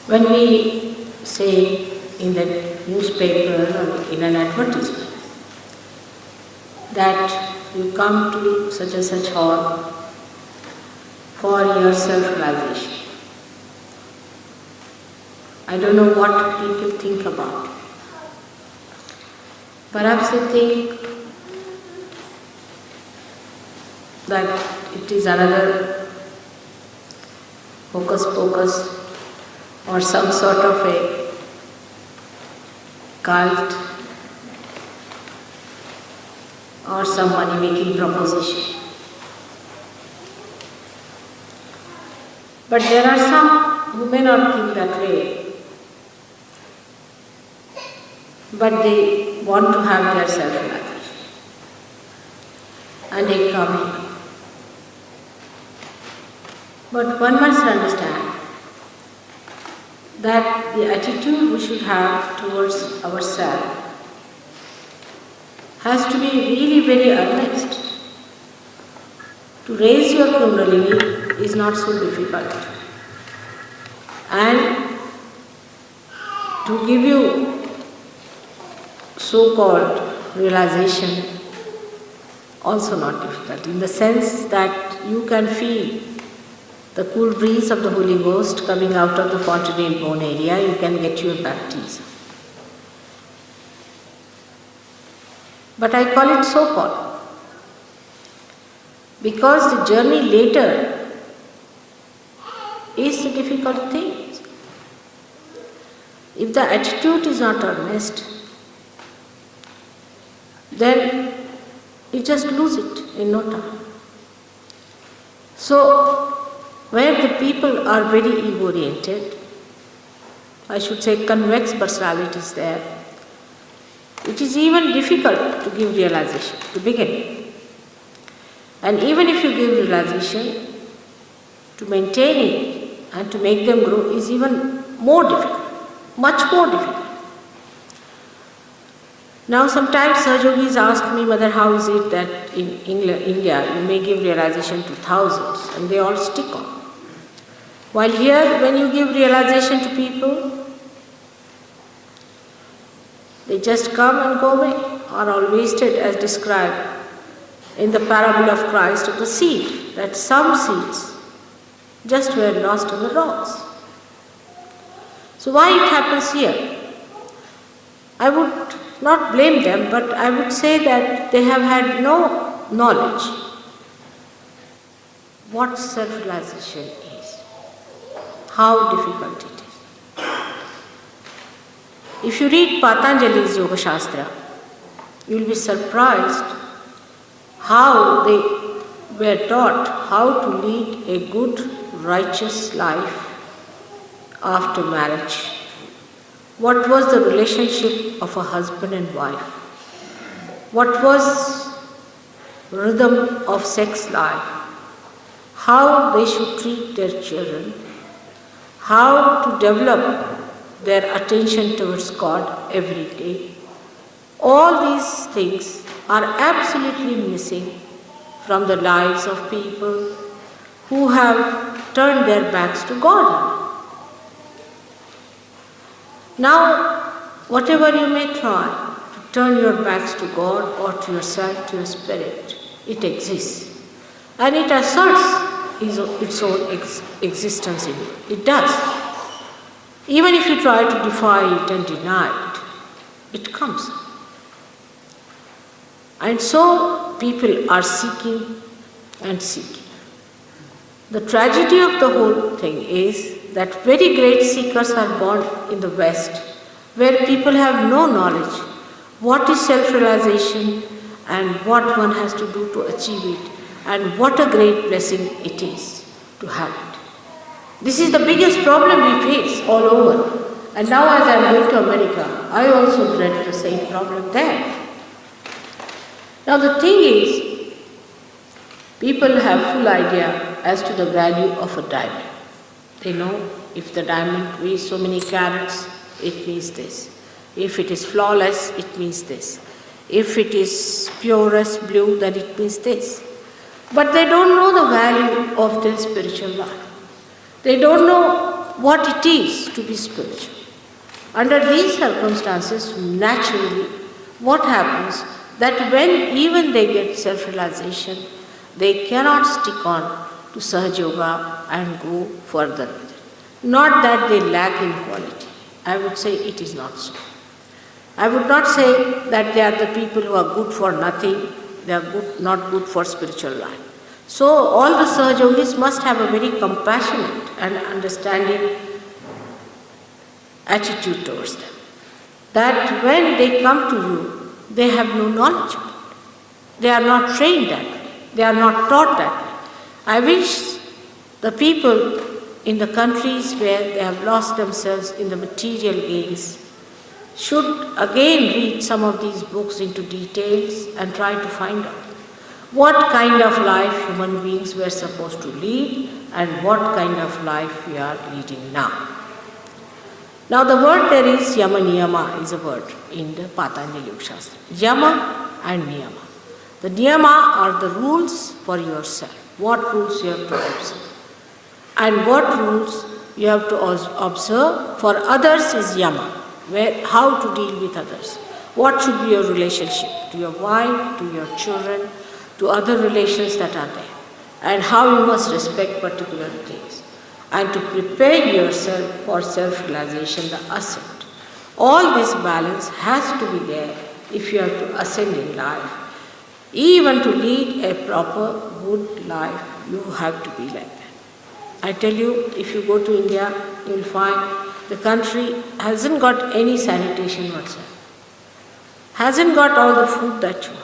When we say in the newspaper or in an advertisement that you come to such and such hall for your self-realization, I don't know what people think about. Perhaps they think that it is another hocus pocus or some sort of a cult or some money-making proposition. But there are some who may not think that way, but they want to have their self-realization and they come in. But one must understand that the attitude we should have towards ourselves has to be really very earnest. To raise your Kundalini is not so difficult, and to give you so-called realization also not difficult, in the sense that you can feel the cool breeze of the Holy Ghost coming out of the fontanel bone area, you can get your baptism. But I call it so-called because the journey later is the difficult thing. If the attitude is not earnest, then you just lose it in no time. So, where the people are very ego-oriented, I should say convex personalities there, it is even difficult to give realization to begin. And even if you give realization, to maintain it and to make them grow is even more difficult, much more difficult. Now sometimes Sahajogis ask me, Mother, how is it that in India you may give realization to thousands and they all stick on? While here, when you give realization to people, they just come and go away, are all wasted as described in the parable of Christ of the seed, that some seeds just were lost on the rocks. So why it happens here? I would not blame them, but I would say that they have had no knowledge what self-realization is, how difficult it is. If you read Patanjali's Yoga Shastra, you will be surprised how they were taught how to lead a good, righteous life after marriage. What was the relationship of a husband and wife? What was rhythm of sex life? How they should treat their children? How to develop their attention towards God every day? All these things are absolutely missing from the lives of people who have turned their backs to God. Now, whatever you may try to turn your backs to God or to yourself, to your spirit, it exists. And it asserts its own existence in you. It does. Even if you try to defy it and deny it, it comes. And so people are seeking and seeking. The tragedy of the whole thing is that very great seekers are born in the West, where people have no knowledge what is self-realization and what one has to do to achieve it, and what a great blessing it is to have it. This is the biggest problem we face all over. And now as I am going to America, I also dread the same problem there. Now the thing is, people have full idea as to the value of a diamond. They know if the diamond weighs so many carats, it means this. If it is flawless, it means this. If it is purest blue, then it means this. But they don't know the value of their spiritual life. They don't know what it is to be spiritual. Under these circumstances, naturally, what happens that when even they get self-realization, they cannot stick on to Sahaja Yoga and go further with it. Not that they lack in quality. I would say it is not so. I would not say that they are the people who are good for nothing, they are not good for spiritual life. So all the Sahaja Yogis must have a very compassionate and understanding attitude towards them. That when they come to you, they have no knowledge of it. They are not trained that way. They are not taught that way. I wish the people in the countries where they have lost themselves in the material gains should again read some of these books into details and try to find out what kind of life human beings were supposed to lead and what kind of life we are leading now. Now the word there is Yama Niyama is a word in the Patanjali Yoga Shastra. Yama and Niyama. The Niyama are the rules for yourself. What rules you have to observe. And what rules you have to observe for others is Yama. How to deal with others. What should be your relationship to your wife, to your children, to other relations that are there. And how you must respect particular things. And to prepare yourself for self-realization, the ascent. All this balance has to be there if you have to ascend in life. Even to lead a proper, good life, you have to be like that. I tell you, if you go to India, you will find the country hasn't got any sanitation whatsoever. Hasn't got all the food that you have.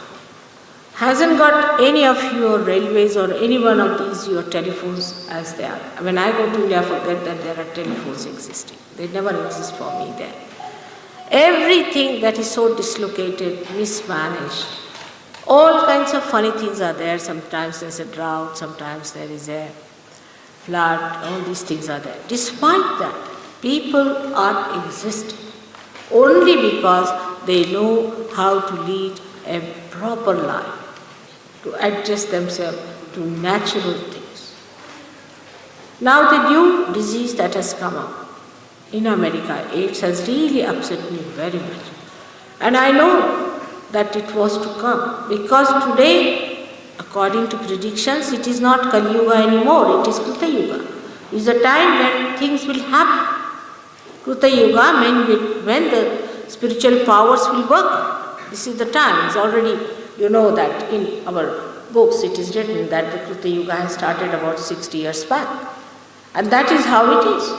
Hasn't got any of your railways or any one of these your telephones as they are. When I go to India, I forget that there are telephones existing. They never exist for me there. Everything that is so dislocated, mismanaged, all kinds of funny things are there. Sometimes there's a drought, sometimes there is a flood, all these things are there. Despite that, people are existing only because they know how to lead a proper life, to adjust themselves to natural things. Now the new disease that has come up in America, AIDS, has really upset me very much. And I know that it was to come because today, according to predictions, it is not Kali Yuga anymore, it is Krita Yuga. It is a time when things will happen. Krita Yuga, when the spiritual powers will work. This is the time. It's already, you know that in our books it is written that the Krita Yuga has started about 60 years back. And that is how it is.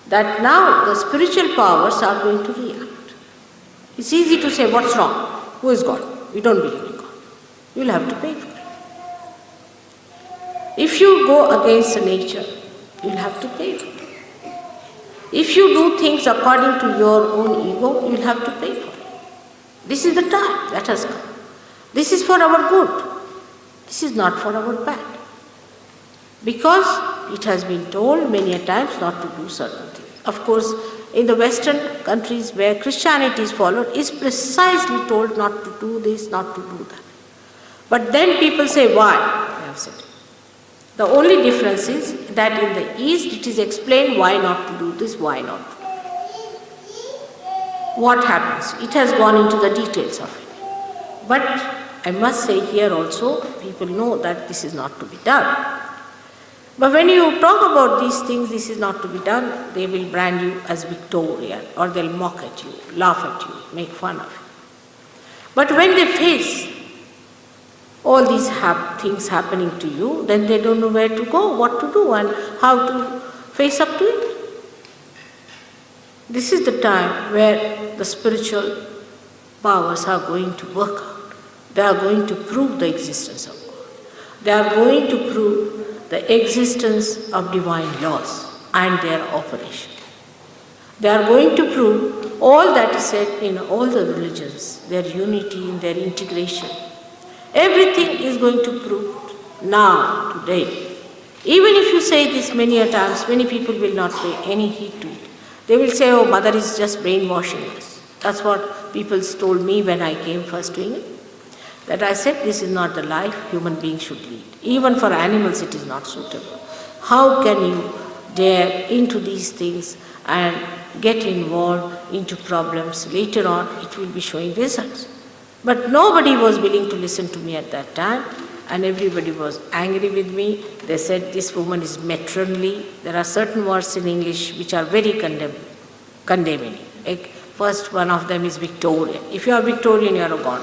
That now the spiritual powers are going to react. It's easy to say, what's wrong? Who is God? We don't believe in God. You'll have to pay for it. If you go against the nature, you'll have to pay for it. If you do things according to your own ego, you'll have to pay for it. This is the time that has come. This is for our good. This is not for our bad. Because it has been told many a times not to do certain things. Of course, in the Western countries where Christianity is followed, is precisely told not to do this, not to do that. But then people say, why? They have said. The only difference is that in the East it is explained why not to do this, why not to do that. What happens? It has gone into the details of it. But I must say here also, people know that this is not to be done. But when you talk about these things, this is not to be done, they will brand you as Victorian, or they'll mock at you, laugh at you, make fun of you. But when they face all these things happening to you, then they don't know where to go, what to do, and how to face up to it. This is the time where the spiritual powers are going to work out. They are going to prove the existence of God. They are going to prove the existence of divine laws and their operation. They are going to prove all that is said in all the religions, their unity and their integration. Everything is going to prove now, today. Even if you say this many a times, many people will not pay any heed to it. They will say, oh, mother is just brainwashing us. That's what people told me when I came first to England. That I said, this is not the life human beings should lead. Even for animals it is not suitable. How can you dare into these things and get involved into problems, later on it will be showing results. But nobody was willing to listen to me at that time, and everybody was angry with me. They said, this woman is matronly. There are certain words in English which are very condemning. Like, first one of them is Victorian. If you are Victorian, you are a god.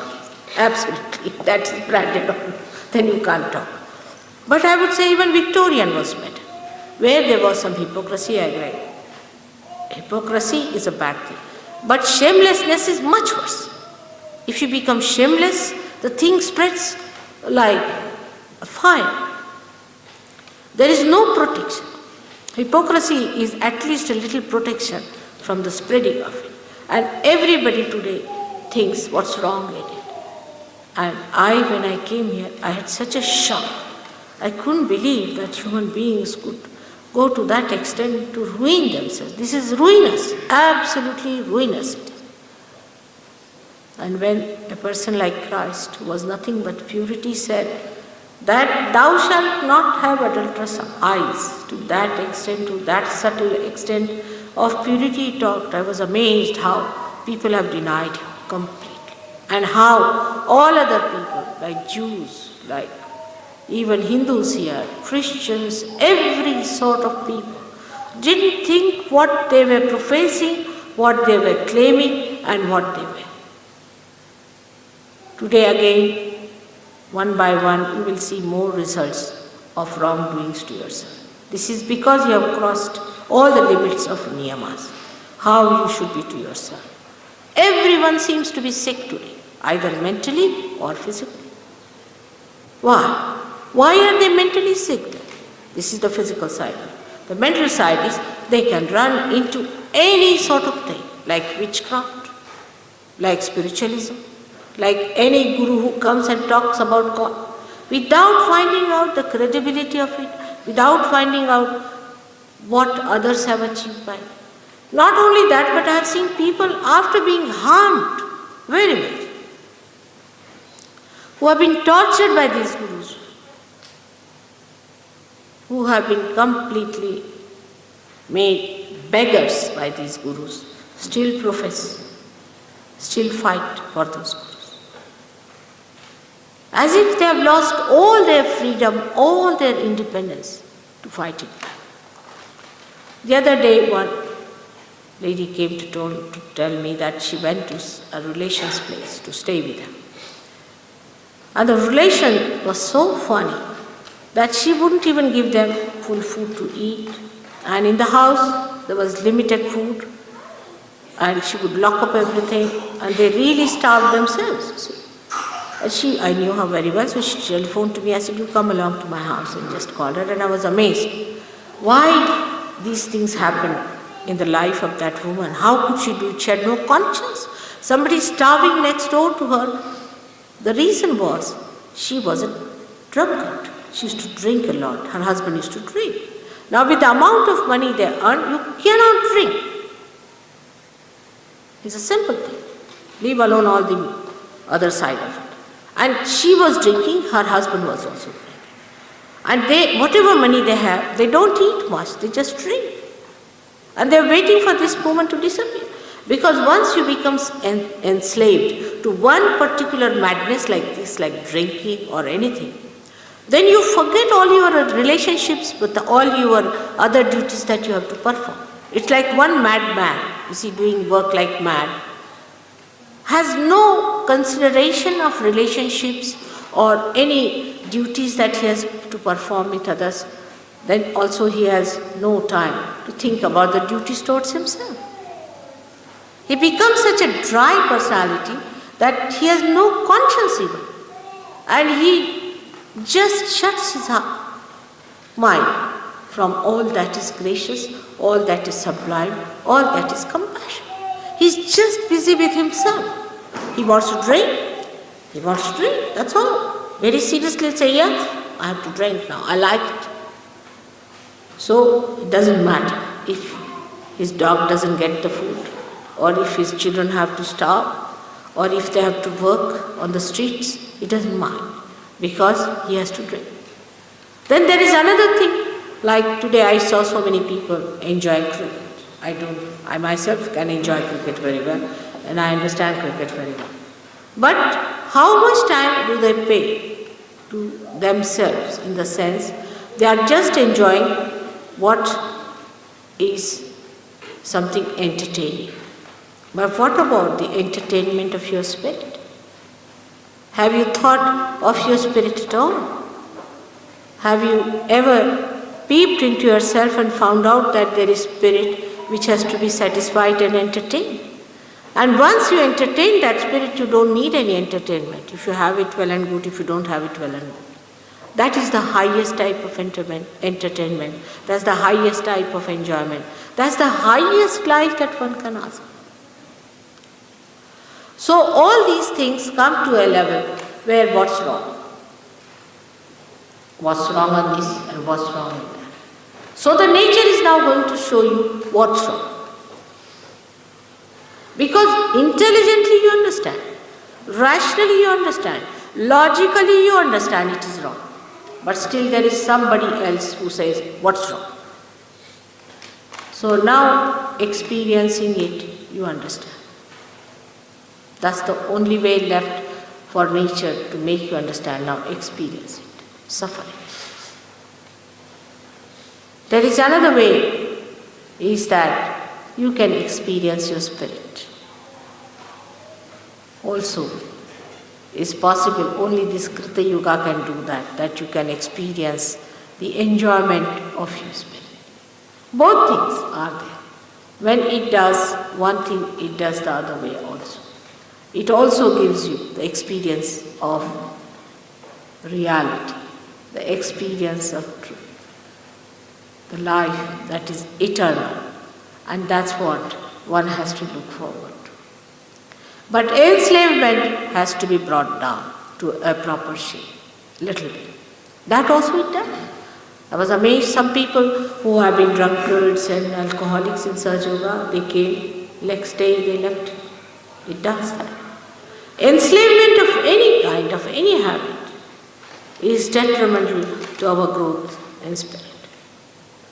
Absolutely. That is branded on. Then you can't talk. But I would say even Victorian was better. Where there was some hypocrisy, I agree. Hypocrisy is a bad thing. But shamelessness is much worse. If you become shameless, the thing spreads like a fire. There is no protection. Hypocrisy is at least a little protection from the spreading of it. And everybody today thinks what's wrong in it. And when I came here, I had such a shock. I couldn't believe that human beings could go to that extent to ruin themselves. This is ruinous, absolutely ruinous. And when a person like Christ, who was nothing but purity, said that thou shalt not have adulterous eyes, to that extent, to that subtle extent of purity he talked, I was amazed how people have denied him completely. And how all other people, like Jews, like even Hindus here, Christians, every sort of people, didn't think what they were professing, what they were claiming, and what they were. Today again, one by one, you will see more results of wrongdoings to yourself. This is because you have crossed all the limits of niyamas, how you should be to yourself. Everyone seems to be sick today, either mentally or physically. Why? Why are they mentally sick then? This is the physical side. The mental side is they can run into any sort of thing, like witchcraft, like spiritualism, like any guru who comes and talks about God, without finding out the credibility of it, without finding out what others have achieved by it. Not only that, but I have seen people after being harmed very much, who have been tortured by these gurus, who have been completely made beggars by these gurus, still profess, still fight for those gurus. As if they have lost all their freedom, all their independence to fight it back. The other day, one lady came to tell me that she went to a relation's place to stay with him. And the relation was so funny that she wouldn't even give them full food to eat. And in the house, there was limited food. And she would lock up everything. And they really starved themselves, you see. And I knew her very well, so she telephoned to me. I said, you come along to my house, and just called her. And I was amazed. Why these things happened in the life of that woman? How could she do it? She had no conscience. Somebody starving next door to her. The reason was, she was a drunkard. She used to drink a lot. Her husband used to drink. Now with the amount of money they earn, you cannot drink. It's a simple thing. Leave alone all the other side of it. And she was drinking, her husband was also drinking. And whatever money they have, they don't eat much, they just drink. And they're waiting for this woman to disappear. Because once you become enslaved to one particular madness like this, like drinking or anything, then you forget all your relationships with all your other duties that you have to perform. It's like one madman, you see, doing work like mad, has no consideration of relationships or any duties that he has to perform with others. Then also he has no time to think about the duties towards himself. He becomes such a dry personality that he has no conscience even. And he just shuts his mind from all that is gracious, all that is sublime, all that is compassion. He's just busy with himself. He wants to drink, that's all. Very seriously say, yes, I have to drink now, I like it. So it doesn't matter if his dog doesn't get the food, or if his children have to starve, or if they have to work on the streets, it doesn't mind, because he has to drink. Then there is another thing, Like today I saw so many people enjoying cricket. I myself can enjoy cricket very well and I understand cricket very well. But how much time do they pay to themselves in the sense they are just enjoying what is something entertaining. But what about the entertainment of your spirit? Have you thought of your spirit at all? Have you ever peeped into yourself and found out that there is spirit which has to be satisfied and entertained? And once you entertain that spirit, you don't need any entertainment. If you have it, well and good. If you don't have it, well and good. That is the highest type of entertainment. That's the highest type of enjoyment. That's the highest life that one can ask. So all these things come to a level where what's wrong? What's wrong on this and what's wrong on that? So the nature is now going to show you what's wrong. Because intelligently you understand, rationally you understand, logically you understand it is wrong. But still there is somebody else who says, what's wrong? So now experiencing it, you understand. That's the only way left for nature to make you understand. Now experience it, suffering. There is another way, is that you can experience your spirit. Also, is possible, only this Krita Yuga can do that you can experience the enjoyment of your spirit. Both things are there. When it does one thing, it does the other way also. It also gives you the experience of reality, the experience of truth, the life that is eternal, and that's what one has to look forward to. But enslavement has to be brought down to a proper shape, little bit. That also it does. I was amazed, some people who have been drunkards and alcoholics in Sahaja Yoga, they came, next day they left. It does that. Enslavement of any kind, of any habit, is detrimental to our growth in spirit.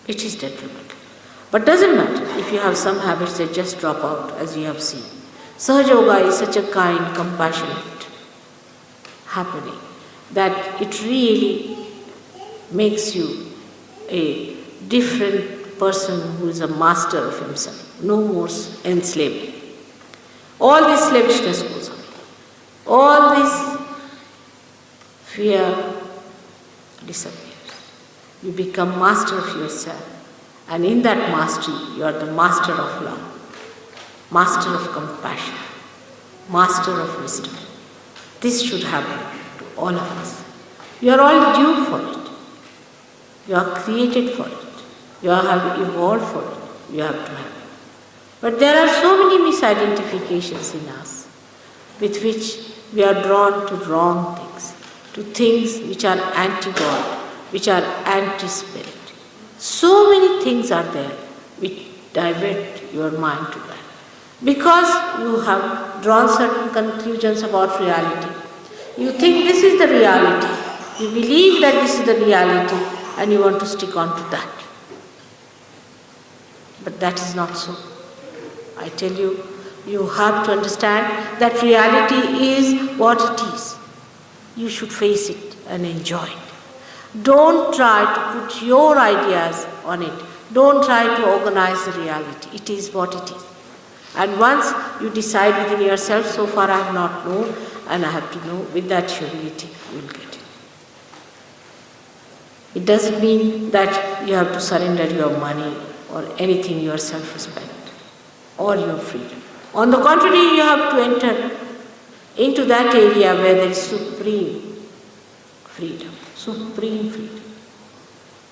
It is detrimental. But doesn't matter, if you have some habits that just drop out, as you have seen. Sahaja Yoga is such a kind, compassionate happening that it really makes you a different person who is a master of himself. No more enslavement. All this slavishness goes away. All this fear disappears. You become master of yourself. And in that mastery, you are the master of love, master of compassion, master of wisdom. This should happen to all of us. You are all due for it. You are created for it. You have evolved for it. You have to have it. But there are so many misidentifications in us with which we are drawn to wrong things, to things which are anti-God, which are anti-spirit. So many things are there which divert your mind to that. Because you have drawn certain conclusions about reality. You think this is the reality. You believe that this is the reality and you want to stick on to that. But that is not so. I tell you, you have to understand that reality is what it is. You should face it and enjoy it. Don't try to put your ideas on it. Don't try to organize the reality. It is what it is. And once you decide within yourself, so far I have not known and I have to know, with that humility you will get it. It doesn't mean that you have to surrender your money or anything, your self-respect or your freedom. On the contrary, you have to enter into that area where there is supreme freedom. Supreme freedom.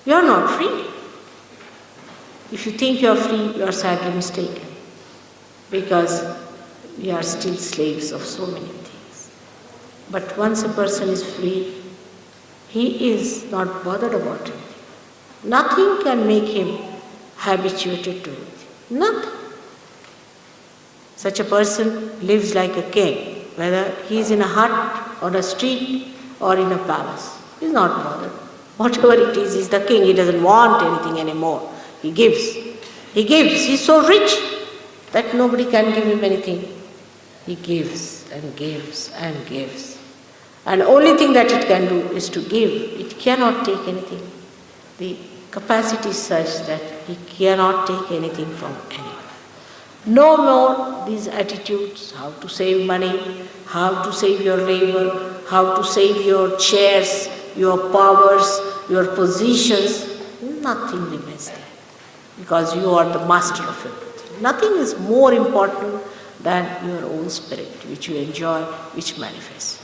You are not free. If you think you are free, you are sadly mistaken. Because we are still slaves of so many things. But once a person is free, he is not bothered about it. Nothing can make him habituated to it. Nothing. Such a person lives like a king, whether he is in a hut, or a street, or in a palace. He is not bothered. Whatever it is, he's the king. He doesn't want anything anymore. He gives. He gives. He's so rich that nobody can give him anything. He gives and gives and gives. And the only thing that it can do is to give. It cannot take anything. The capacity is such that he cannot take anything from anyone. No more these attitudes, how to save money, how to save your labor, how to save your chairs, your powers, your positions. Nothing remains there because you are the master of everything. Nothing is more important than your own spirit, which you enjoy, which manifests.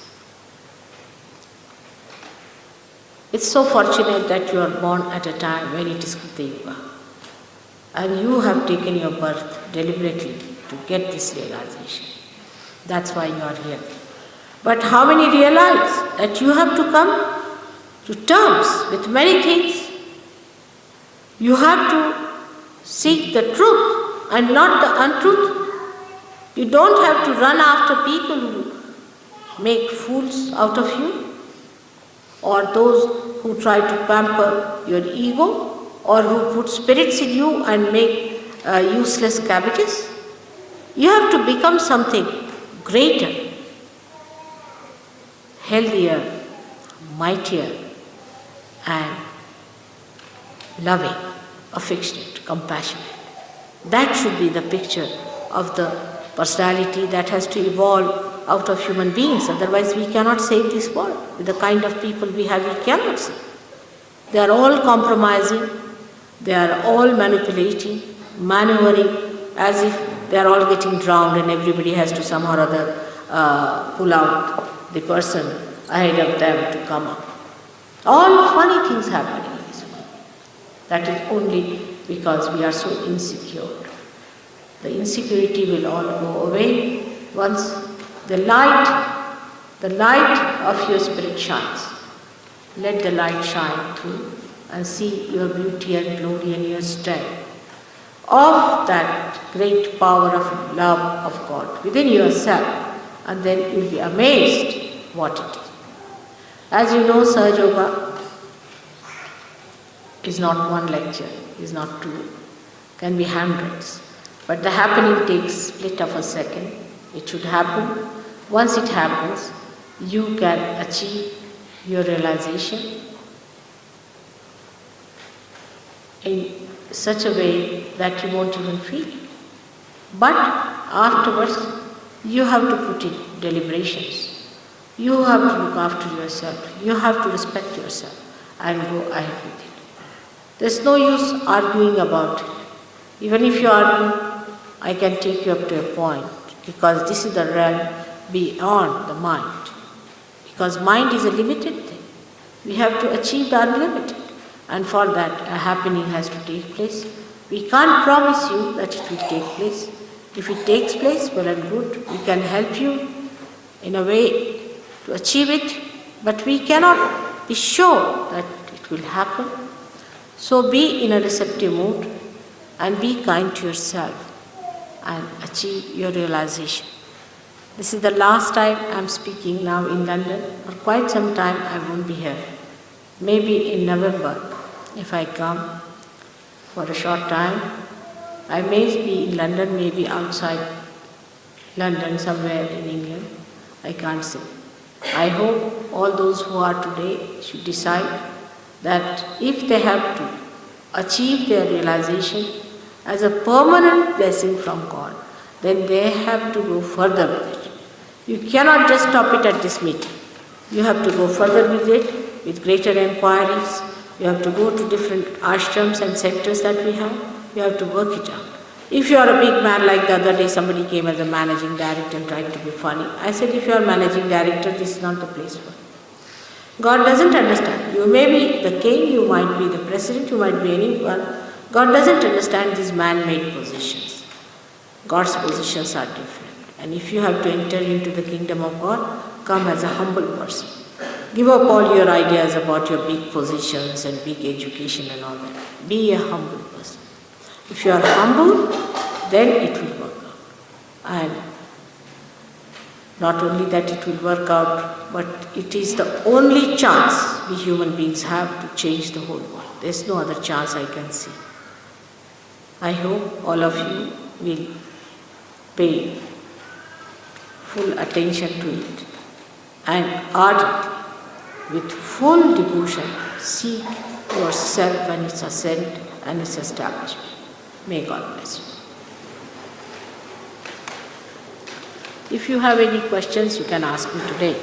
It's so fortunate that you are born at a time when it is Krita Yuga. And you have taken your birth deliberately to get this realization. That's why you are here. But how many realize that you have to come to terms with many things? You have to seek the truth and not the untruth. You don't have to run after people who make fools out of you, or those who try to pamper your ego, or who put spirits in you and make useless cabbages. You have to become something greater, healthier, mightier, and loving, affectionate, compassionate. That should be the picture of the personality that has to evolve out of human beings. Otherwise we cannot save this world. With the kind of people we have, we cannot save. They are all compromising. They are all manipulating, maneuvering, as if they are all getting drowned and everybody has to somehow or other pull out the person ahead of them to come up. All funny things happening in this world. That is only because we are so insecure. The insecurity will all go away once the light of your spirit shines. Let the light shine through and see your beauty and glory and your strength of that great power of love of God within yourself, and then you will be amazed what it is. As you know, Sahaja Yoga is not one lecture, is not two, can be hundreds, but the happening takes split of a second. It should happen. Once it happens, you can achieve your realization in such a way that you won't even feel. But afterwards, you have to put in deliberations. You have to look after yourself. You have to respect yourself and go ahead with it. There's no use arguing about it. Even if you argue, I can take you up to a point, because this is the realm beyond the mind. Because mind is a limited thing. We have to achieve the unlimited. And for that, a happening has to take place. We can't promise you that it will take place. If it takes place, well and good. We can help you in a way to achieve it, but we cannot be sure that it will happen. So be in a receptive mood and be kind to yourself and achieve your realization. This is the last time I am speaking now in London. For quite some time I won't be here. Maybe in November, if I come for a short time, I may be in London, maybe outside London, somewhere in England. I can't say. I hope all those who are today should decide that if they have to achieve their realization as a permanent blessing from God, then they have to go further with it. You cannot just stop it at this meeting. You have to go further with it, with greater inquiries. You have to go to different ashrams and sectors that we have. You have to work it out. If you are a big man, like the other day somebody came as a managing director and tried to be funny. I said, if you are managing director, this is not the place for you. God doesn't understand. You may be the king, you might be the president, you might be anyone. God doesn't understand these man-made positions. God's positions are different. And if you have to enter into the kingdom of God, come as a humble person. Give up all your ideas about your big positions and big education and all that. Be a humble person. If you are humble, then it will work out. And Not only that it will work out, but it is the only chance we human beings have to change the whole world. There's no other chance I can see. I hope all of you will pay full attention to it and ardently, with full devotion, seek yourself and its ascent and its establishment. May God bless you. If you have any questions, you can ask me today.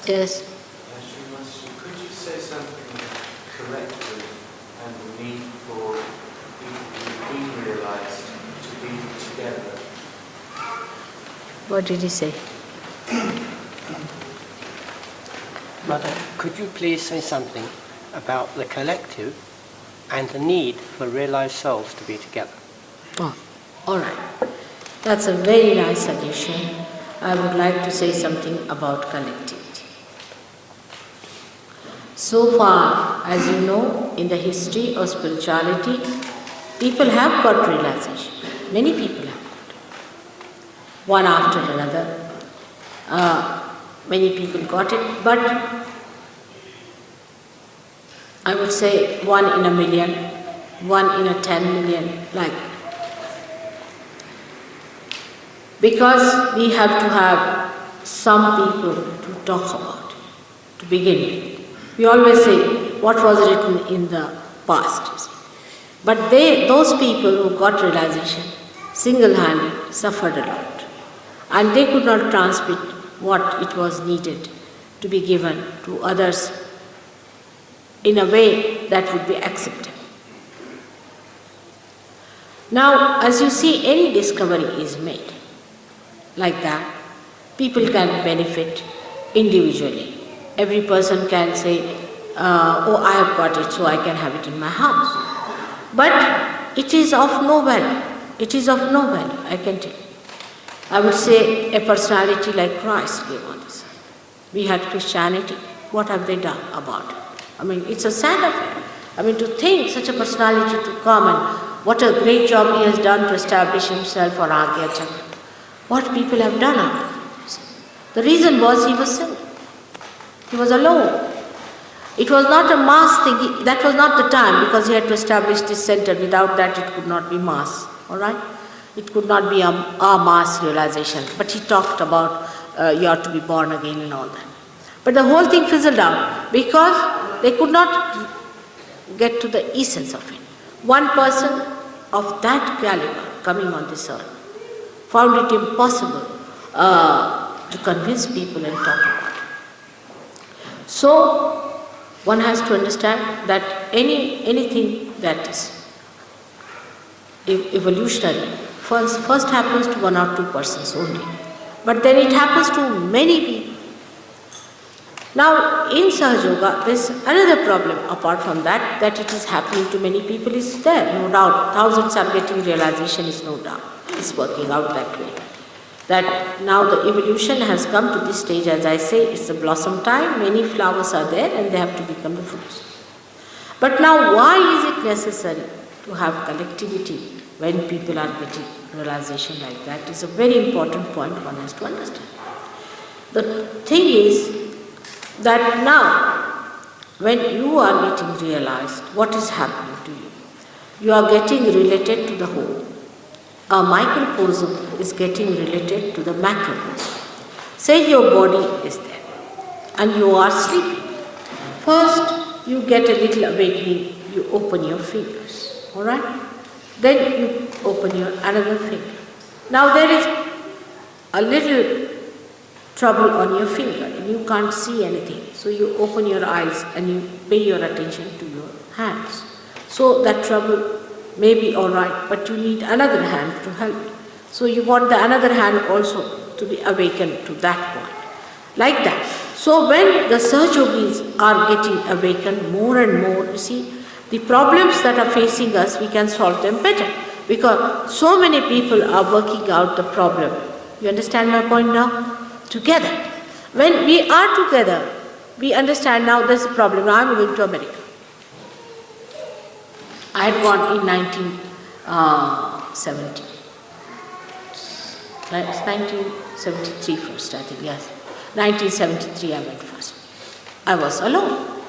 Yes. Could you say something correctly and the need for people who've been realised to be together? What did he say? Mother, could you please say something about the collective and the need for realised souls to be together? Oh, all right. That's a very nice suggestion. I would like to say something about collectivity. So far, as you know, in the history of spirituality, people have got realization. Many people have got. One after another. Many people got it, but I would say 1 in a million, 1 in a 10 million, like that. Because we have to have some people to talk about, to begin with. We always say what was written in the past. You see. But those people who got realization, single-handed, suffered a lot. And they could not transmit what it was needed to be given to others in a way that would be accepted. Now, as you see, any discovery is made like that. People can benefit individually. Every person can say, oh, I have got it, so I can have it in my house. But it is of no value. It is of no value, I can tell you. I would say a personality like Christ gave on this. We had Christianity. What have they done about it? I mean, it's a sad affair. I mean, to think such a personality to come and what a great job he has done to establish himself on Anglia Chakra. What people have done out of it. The reason was he was single. He was alone. It was not a mass thing. That was not the time because he had to establish this center. Without that, it could not be mass. All right? It could not be a mass realization. But he talked about you have to be born again and all that. But the whole thing fizzled out because they could not get to the essence of it. One person of that caliber coming on this earth found it impossible to convince people and talk about it. So, one has to understand that anything that is evolutionary first happens to 1 or 2 persons only. But then it happens to many people. Now, in Sahaja Yoga, there is another problem apart from that it is happening to many people is there, no doubt. Thousands are getting realization is no doubt. It's working out that way. That now the evolution has come to this stage, as I say, it's the blossom time, many flowers are there and they have to become the fruits. But now why is it necessary to have collectivity when people are getting realization like that? Is a very important point one has to understand. The thing is that now when you are getting realized, what is happening to you? You are getting related to the whole. A microcosm is getting related to the macrocosm. Say your body is there and you are sleeping. First, you get a little awakening, you open your fingers, all right? Then you open your another finger. Now there is a little trouble on your finger and you can't see anything. So you open your eyes and you pay your attention to your hands. So that trouble may be all right, but you need another hand to help you. So you want the another hand also to be awakened to that point. Like that. So when the Sahajogis are getting awakened more and more, you see, the problems that are facing us, we can solve them better. Because so many people are working out the problem. You understand my point now? Together. When we are together, we understand now there's a problem. Now I'm going to America. I had gone in 1970. It's 1973 first, I think, yes. 1973 I went first. I was alone.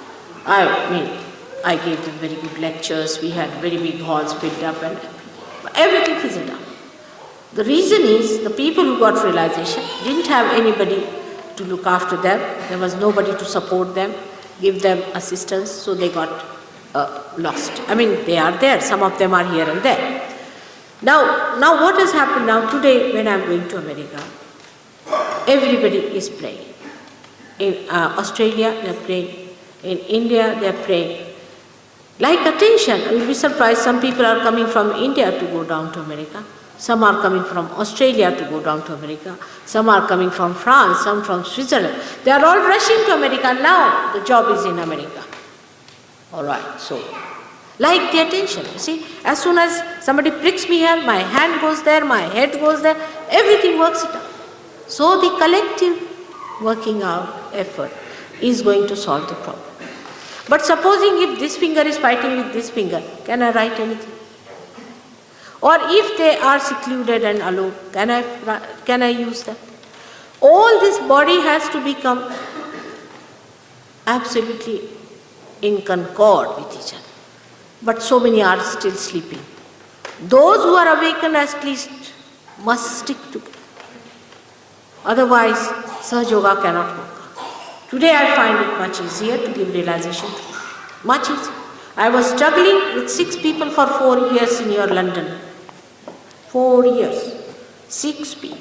I gave them very good lectures. We had very big halls built up and everything fizzled up. The reason is the people who got realization didn't have anybody to look after them. There was nobody to support them, give them assistance, so they got lost. I mean, they are there. Some of them are here and there. Now what has happened now today when I'm going to America? Everybody is praying. In Australia, they're praying. In India, they're praying. Like attention, you'll be surprised, some people are coming from India to go down to America. Some are coming from Australia to go down to America. Some are coming from France, some from Switzerland. They are all rushing to America now. The job is in America. Alright, so, like the attention, you see, as soon as somebody pricks me here, my hand goes there, my head goes there, everything works it out. So the collective working out effort is going to solve the problem. But supposing if this finger is fighting with this finger, can I write anything? Or if they are secluded and alone, can I use that? All this body has to become absolutely in concord with each other. But so many are still sleeping. Those who are awakened at least must stick together. Otherwise, Sahaja Yoga cannot work. Today I find it much easier to give realization. Much easier. I was struggling with 6 people for 4 years in your London. 4 years. 6 people.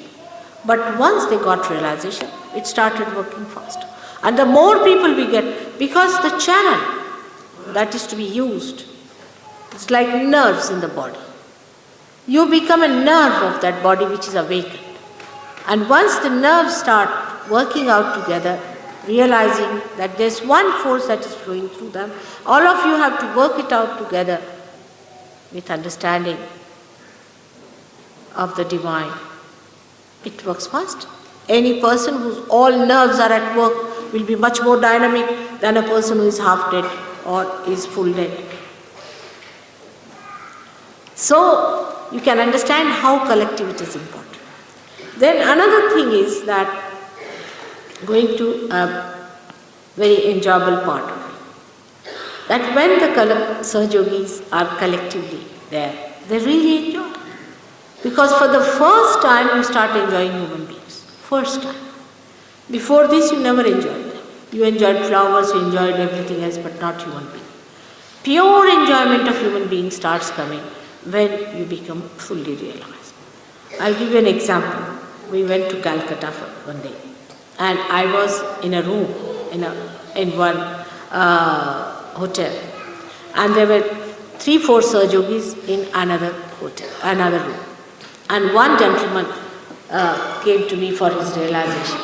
But once they got realization, it started working faster. And the more people we get, because the channel that is to be used, it's like nerves in the body. You become a nerve of that body which is awakened. And once the nerves start working out together, realizing that there's one force that is flowing through them, all of you have to work it out together with understanding of the divine. It works fast. Any person whose all nerves are at work will be much more dynamic than a person who is half dead or is full dead. So you can understand how collectivity is important. Then another thing is that going to a very enjoyable part of it, that when the Sahajogis are collectively there, they really enjoy. Because for the first time you start enjoying human beings. First time. Before this you never enjoyed them. You enjoyed flowers, you enjoyed everything else, but not human beings. Pure enjoyment of human beings starts coming when you become fully realized. I'll give you an example. We went to Calcutta for one day, and I was in a room in one hotel, and there were 3-4 Sahajogis in another room, and one gentleman came to me for his realization,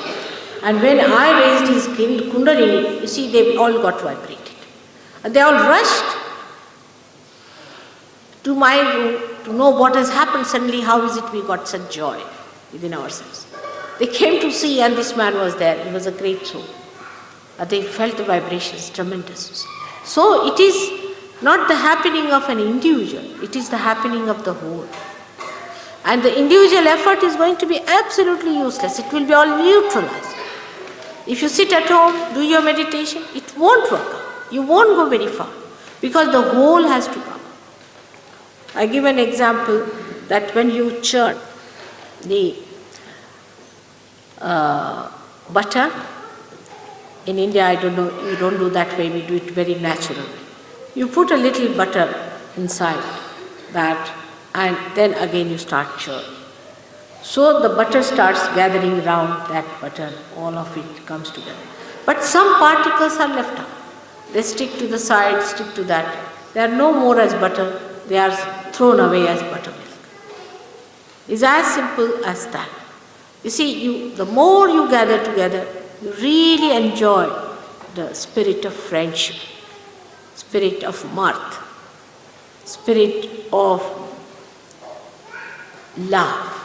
and when I raised his kundalini, you see, they all got vibrated, and they all rushed to my room to know what has happened suddenly. How is it we got such joy within ourselves? They came to see, and this man was there. He was a great soul. They felt the vibrations, tremendous. So it is not the happening of an individual, it is the happening of the whole. And the individual effort is going to be absolutely useless. It will be all neutralized. If you sit at home, do your meditation, it won't work out. You won't go very far, because the whole has to come. I give an example that when you churn the butter, in India I don't know, you don't do that way, we do it very naturally. You put a little butter inside that, and then again you start churning. So the butter starts gathering around that butter, all of it comes together. But some particles are left out. They stick to the side, stick to that. They are no more as butter, they are thrown away as buttermilk. It's as simple as that. You see, the more you gather together, you really enjoy the spirit of friendship, spirit of mirth, spirit of love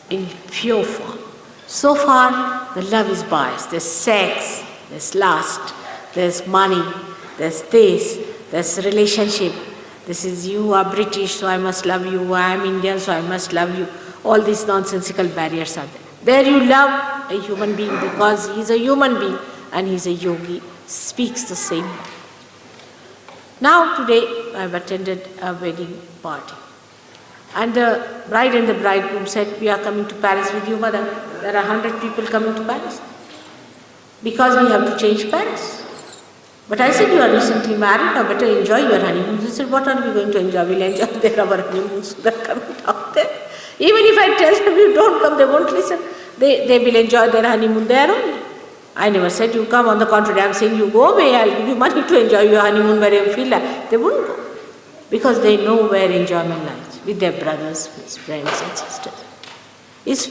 in pure form. So far, the love is biased. There's sex, there's lust, there's money, there's this, there's relationship. This is you are British, so I must love you. I am Indian, so I must love you. All these nonsensical barriers are there. There you love a human being because he is a human being and he is a yogi, speaks the same language. Now today I have attended a wedding party. And the bride and the bridegroom said, we are coming to Paris with you, mother. There are 100 people coming to Paris. Because we have to change Paris. But I said, you are recently married, now better enjoy your honeymoon. He said, what are we going to enjoy? We'll enjoy there our honeymoons. They are coming down there. Even if I tell them you don't come, they won't listen. They will enjoy their honeymoon there only. I never said you come, on the contrary, I am saying you go away, I'll give you money to enjoy your honeymoon wherever you feel like. They wouldn't go. Because they know where enjoyment lies, with their brothers, with friends and sisters. It's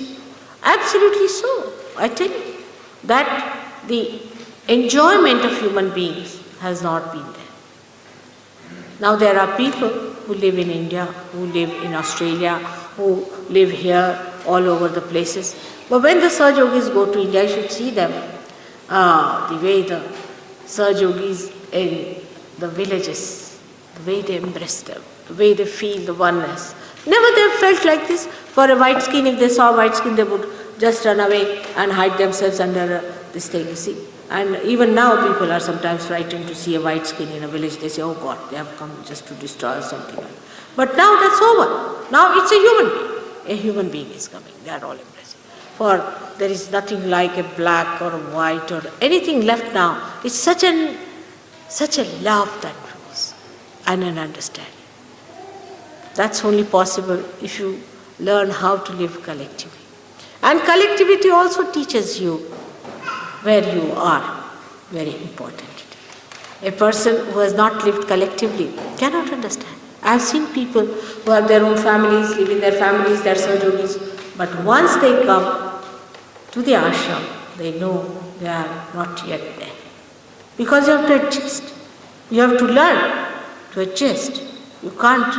absolutely so. I tell you that the enjoyment of human beings has not been there. Now there are people who live in India, who live in Australia, who live here, all over the places. But when the Sahajogis go to India, you should see them, the way the Sahajogis in the villages, the way they embrace them, the way they feel the oneness. Never they felt like this. For a white skin, if they saw white skin, they would just run away and hide themselves under this thing, you see. And even now people are sometimes frightened to see a white skin in a village. They say, oh God, they have come just to destroy us, something like that. But now that's over. Now it's a human being. A human being is coming. They are all embracing. For there is nothing like a black or a white or anything left now. It's such a love that grows and an understanding. That's only possible if you learn how to live collectively. And collectivity also teaches you where you are. Very important. A person who has not lived collectively cannot understand. I have seen people who have their own families, live in their families, they are Sahajogis, but once they come to the ashram, they know they are not yet there. Because you have to adjust. You have to learn to adjust. You can't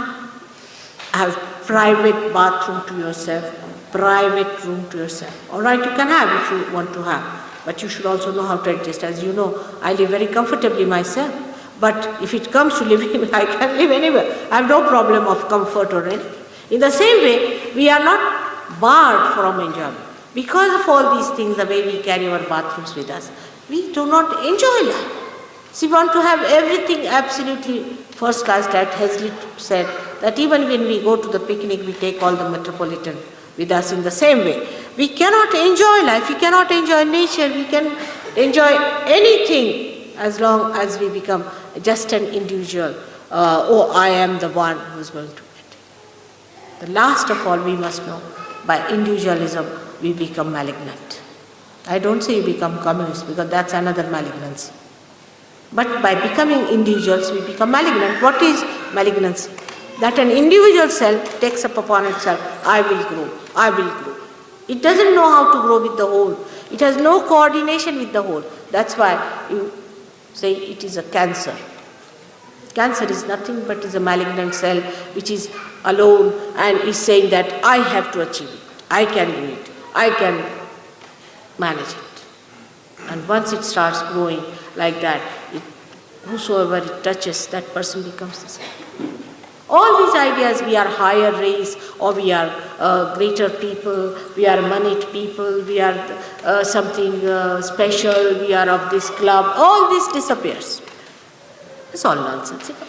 have private bathroom to yourself, private room to yourself. All right, you can have if you want to have, but you should also know how to adjust. As you know, I live very comfortably myself. But if it comes to living, I can live anywhere. I have no problem of comfort or anything. In the same way, we are not barred from enjoyment. Because of all these things, the way we carry our bathrooms with us, we do not enjoy life. So we want to have everything absolutely first class. That Hazlitt said that even when we go to the picnic, we take all the metropolitan with us in the same way. We cannot enjoy life, we cannot enjoy nature, we can enjoy anything as long as we become just an individual. Oh, I am the one who is going to get. The last of all, we must know, by individualism, we become malignant. I don't say you become communist because that's another malignancy. But by becoming individuals, we become malignant. What is malignancy? That an individual self takes up upon itself, I will grow, I will grow. It doesn't know how to grow with the whole. It has no coordination with the whole. That's why you say it is a cancer. Cancer is nothing but is a malignant cell which is alone and is saying that I have to achieve it, I can do it, I can manage it. And once it starts growing like that, whosoever it touches, that person becomes the same. All these ideas, we are higher race, or we are greater people, we are moneyed people, we are something special, we are of this club, all this disappears. It's all nonsensical.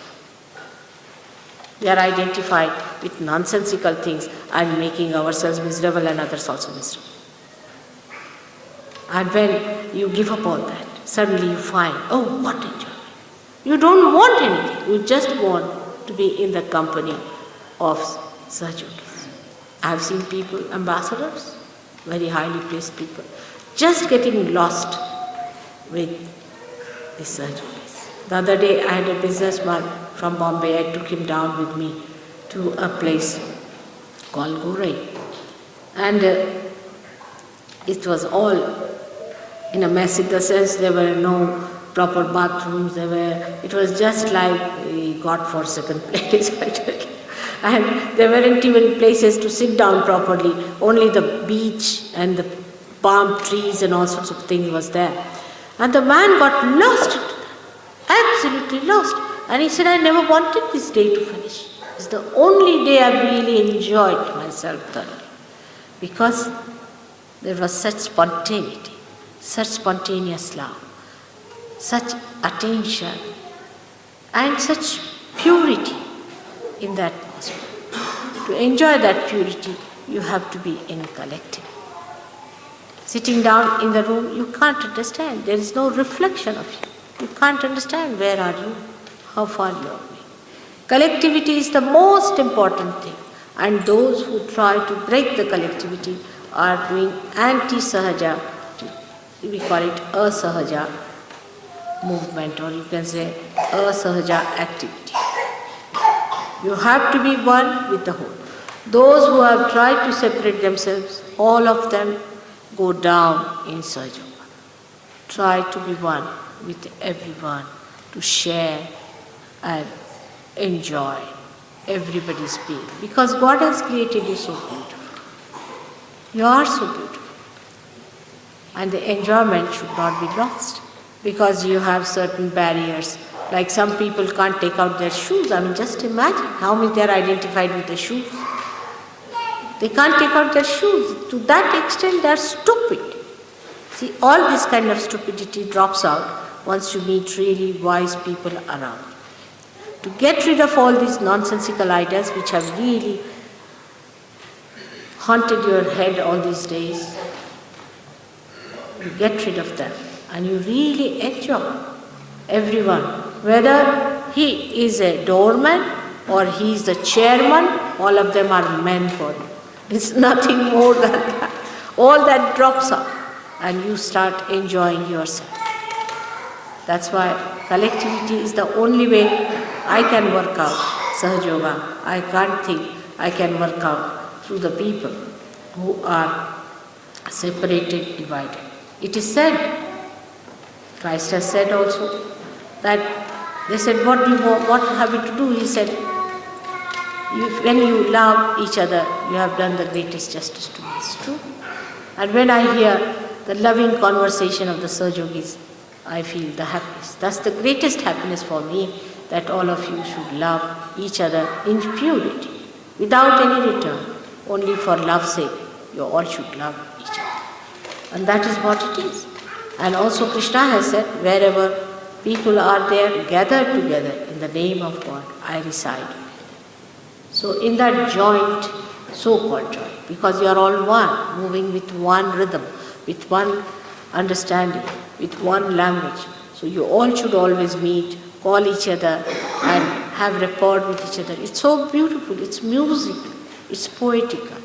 We are identified with nonsensical things and making ourselves miserable and others also miserable. And when you give up all that, suddenly you find, oh, what enjoyment. You don't want anything, you just want to be in the company of Sahajogis. I have seen people, ambassadors, very highly placed people, just getting lost with the Sahajogis. The other day I had a businessman from Bombay, I took him down with me to a place called Gorai. And it was all in a mess in the sense there were no proper bathrooms, it was just like a God-forsaken place. And there weren't even places to sit down properly, only the beach and the palm trees and all sorts of things was there. And the man got lost into that, absolutely lost. And he said, I never wanted this day to finish. It's the only day I really enjoyed myself thoroughly. Because there was such spontaneity, such spontaneous love, such attention, and such purity in that atmosphere. To enjoy that purity, you have to be in collective. Sitting down in the room, you can't understand. There is no reflection of you. You can't understand where are you, how far you are going. Collectivity is the most important thing. And those who try to break the collectivity are doing anti-sahaja, we call it asahaja movement, or you can say asahaja activity. You have to be one with the whole. Those who have tried to separate themselves, all of them go down in Sahaja. Try to be one with everyone, to share and enjoy everybody's being. Because God has created you so beautiful. You are so beautiful. And the enjoyment should not be lost. Because you have certain barriers. Like some people can't take out their shoes. I mean, just imagine how many they are identified with the shoes. They can't take out their shoes. To that extent, they are stupid. See, all this kind of stupidity drops out once you meet really wise people around. To get rid of all these nonsensical ideas which have really haunted your head all these days, you get rid of them and you really enjoy everyone. Whether he is a doorman or he is the chairman, all of them are men for you. It's nothing more than that. All that drops out and you start enjoying yourself. That's why collectivity is the only way I can work out Sahaja Yoga. I can't think I can work out through the people who are separated, divided. It is said, Christ has said also, that they said, what have you to do? He said, when you love each other, you have done the greatest justice to me. It's true. And when I hear the loving conversation of the Sahaja Yogis, I feel the happiness. That's the greatest happiness for me, that all of you should love each other in purity, without any return, only for love's sake. You all should love each other. And that is what it is. And also Krishna has said, wherever people are there, gathered together in the name of God, I reside. So in that joint, so-called joint, because you are all one, moving with one rhythm, with one understanding, with one language. So you all should always meet, call each other and have rapport with each other. It's so beautiful, it's musical, it's poetical.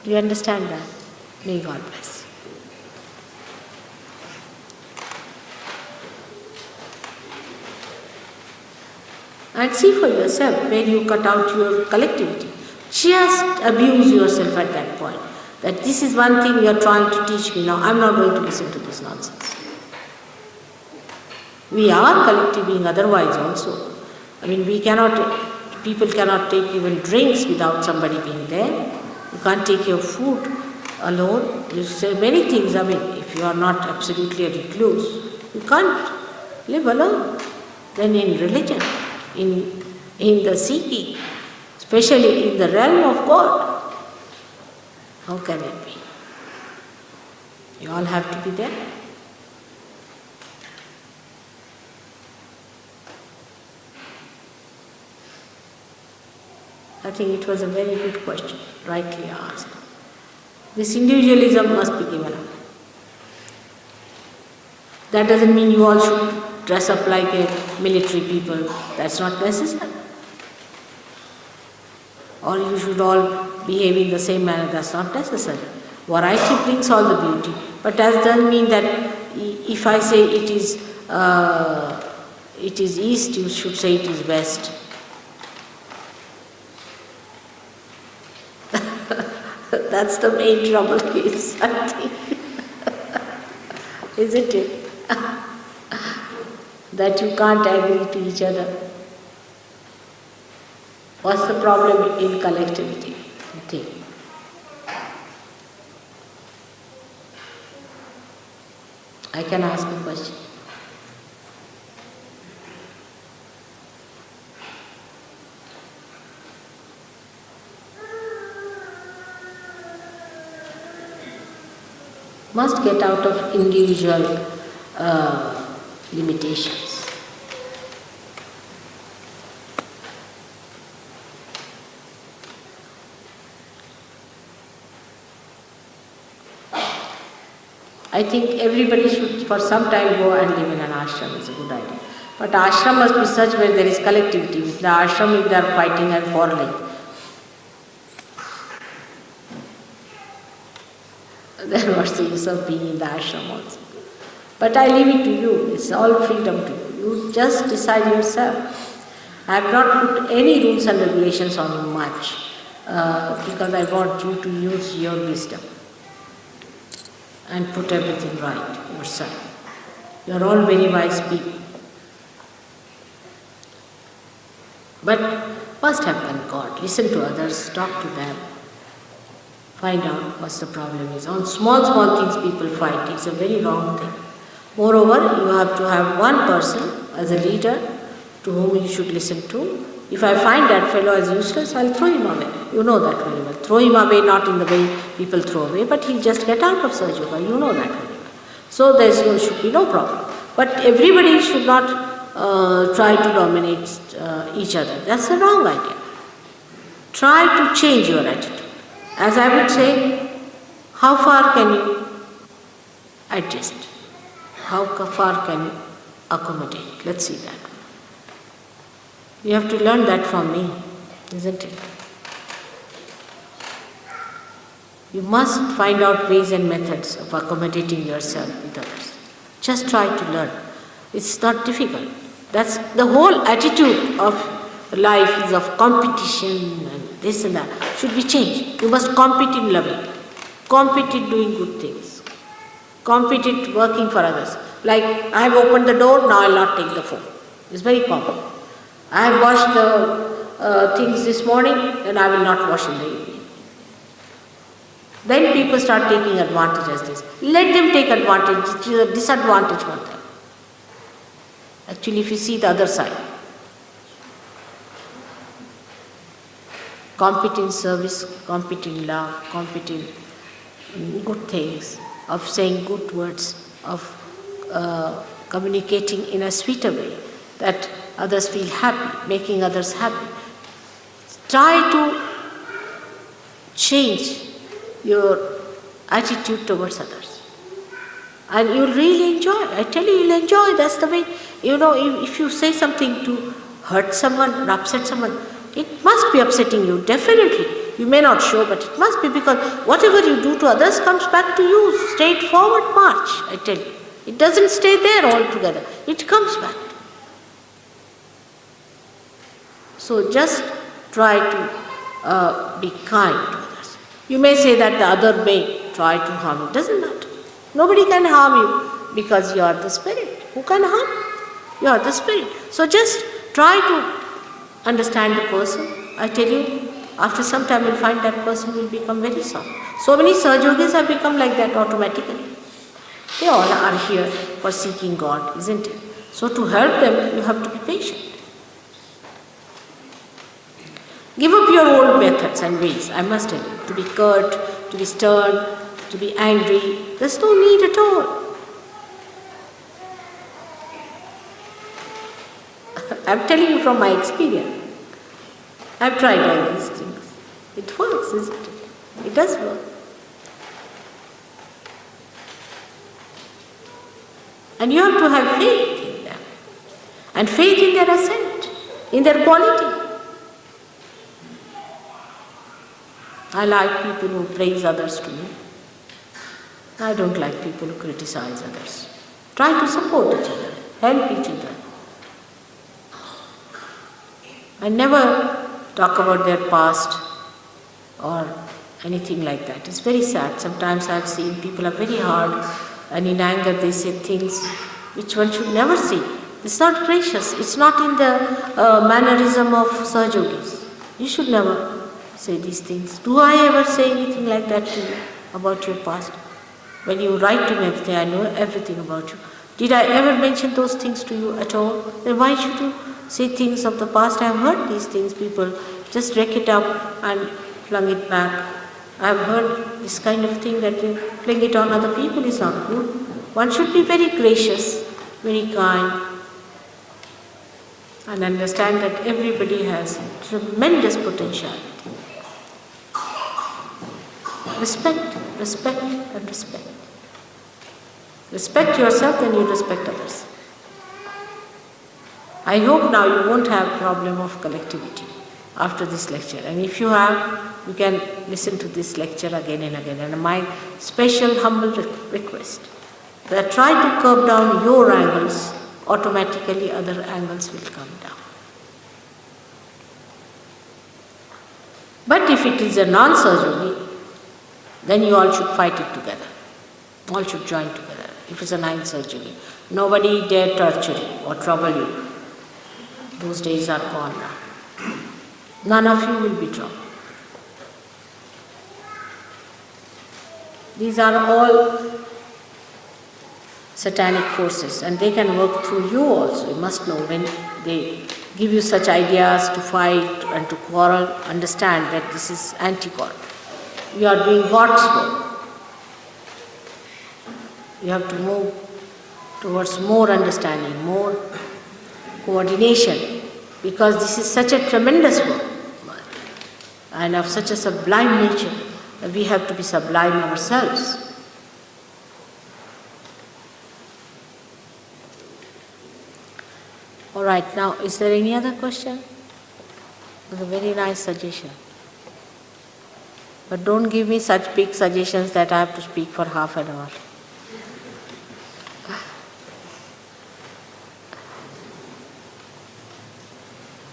Do you understand that? May God bless you. And see for yourself, when you cut out your collectivity, just abuse yourself at that point. That this is one thing you are trying to teach me now, I'm not going to listen to this nonsense. We are collective being otherwise also. I mean, people cannot take even drinks without somebody being there. You can't take your food alone. You say many things. I mean, if you are not absolutely a recluse, you can't live alone. Then in religion, in the seeking, especially in the realm of God, how can it be? You all have to be there. I think it was a very good question, rightly asked. This individualism must be given up. That doesn't mean you all should dress up like a military people. That's not necessary. Or you should all behave in the same manner. That's not necessary. Variety brings all the beauty. But that doesn't mean that if I say it is east, you should say it is west. That's the main trouble is, I think. isn't it? That you can't agree to each other. What's the problem in collectivity? You think. I can ask a question. Must get out of individual limitations. I think everybody should for some time go and live in an ashram. It's a good idea. But ashram must be such where there is collectivity. With the ashram, if they are fighting and quarreling, then what's the use of being in the ashram also? But I leave it to you. It's all freedom to you. You just decide yourself. I have not put any rules and regulations on you much because I want you to use your wisdom and put everything right yourself. You are all very wise people. But must have concord. Listen to others, talk to them. Find out what the problem is. On small things people fight. It's a very wrong thing. Moreover, you have to have one person as a leader to whom you should listen to. If I find that fellow as useless, I'll throw him away. You know that very well. Throw him away not in the way people throw away, but he'll just get out of Sahaja Yoga. You know that very well. So there should be no problem. But everybody should not try to dominate each other. That's the wrong idea. Try to change your attitude. As I would say, how far can you adjust? How far can you accommodate? Let's see that. You have to learn that from me, isn't it? You must find out ways and methods of accommodating yourself with others. Just try to learn. It's not difficult. That's the whole attitude of life is of competition and this and that. Should be changed. You must compete in loving, compete in doing good things, compete in working for others. Like I have opened the door, now I will not take the phone. It's very common. I have washed the things this morning, and I will not wash in the evening. Then people start taking advantage as this. Let them take advantage. It is a disadvantage for them. Actually, if you see the other side, compete in service, compete in love, compete in good things, of saying good words, of communicating in a sweeter way that others feel happy, making others happy. Try to change your attitude towards others. And you'll really enjoy. I tell you, you'll enjoy. That's the way, if you say something to hurt someone or upset someone, it must be upsetting you, definitely. You may not show, but it must be, because whatever you do to others comes back to you. Straightforward march, I tell you. It doesn't stay there altogether. It comes back. So just try to be kind to others. You may say that the other may try to harm you. Doesn't matter. Nobody can harm you because you are the spirit. Who can harm you? You are the spirit. So just try to understand the person. I tell you, after some time you'll find that person will become very soft. So many Sahaja Yogis have become like that automatically. They all are here for seeking God, isn't it? So to help them, you have to be patient. Give up your old methods and ways, I must tell you. To be curt, to be stern, to be angry. There's no need at all. I'm telling you from my experience. I've tried all these things. It works, isn't it? It does work. And you have to have faith in them. And faith in their ascent, in their quality. I like people who praise others to me. I don't like people who criticize others. Try to support each other, help each other. I never talk about their past or anything like that. It's very sad. Sometimes I've seen people are very hard and in anger they say things which one should never say. It's not gracious. It's not in the mannerism of Sahajogis. You should never say these things. Do I ever say anything like that to you about your past? When you write to me everything, I know everything about you. Did I ever mention those things to you at all? Then why should you say things of the past? I have heard these things. People just wreck it up and flung it back. I have heard this kind of thing that you fling it on other people is not good. One should be very gracious, very kind, and understand that everybody has tremendous potentiality. Respect, respect, and respect. Respect yourself when you respect others. I hope now you won't have problem of collectivity after this lecture. And if you have, you can listen to this lecture again and again. And my special humble request that try to curb down your angles, automatically other angles will come down. But if it is a non-Sahajogi, then you all should fight it together. All should join together. If it's a non-Sahajogi, nobody dare torture you or trouble you. Those days are gone now. None of you will be troubled. These are all satanic forces, and they can work through you also. You must know when they give you such ideas to fight and to quarrel, understand that this is anti-God. You are doing God's work. You have to move towards more understanding, more coordination, because this is such a tremendous work and of such a sublime nature that we have to be sublime ourselves. All right, now is there any other question? It was a very nice suggestion. But don't give me such big suggestions that I have to speak for half an hour.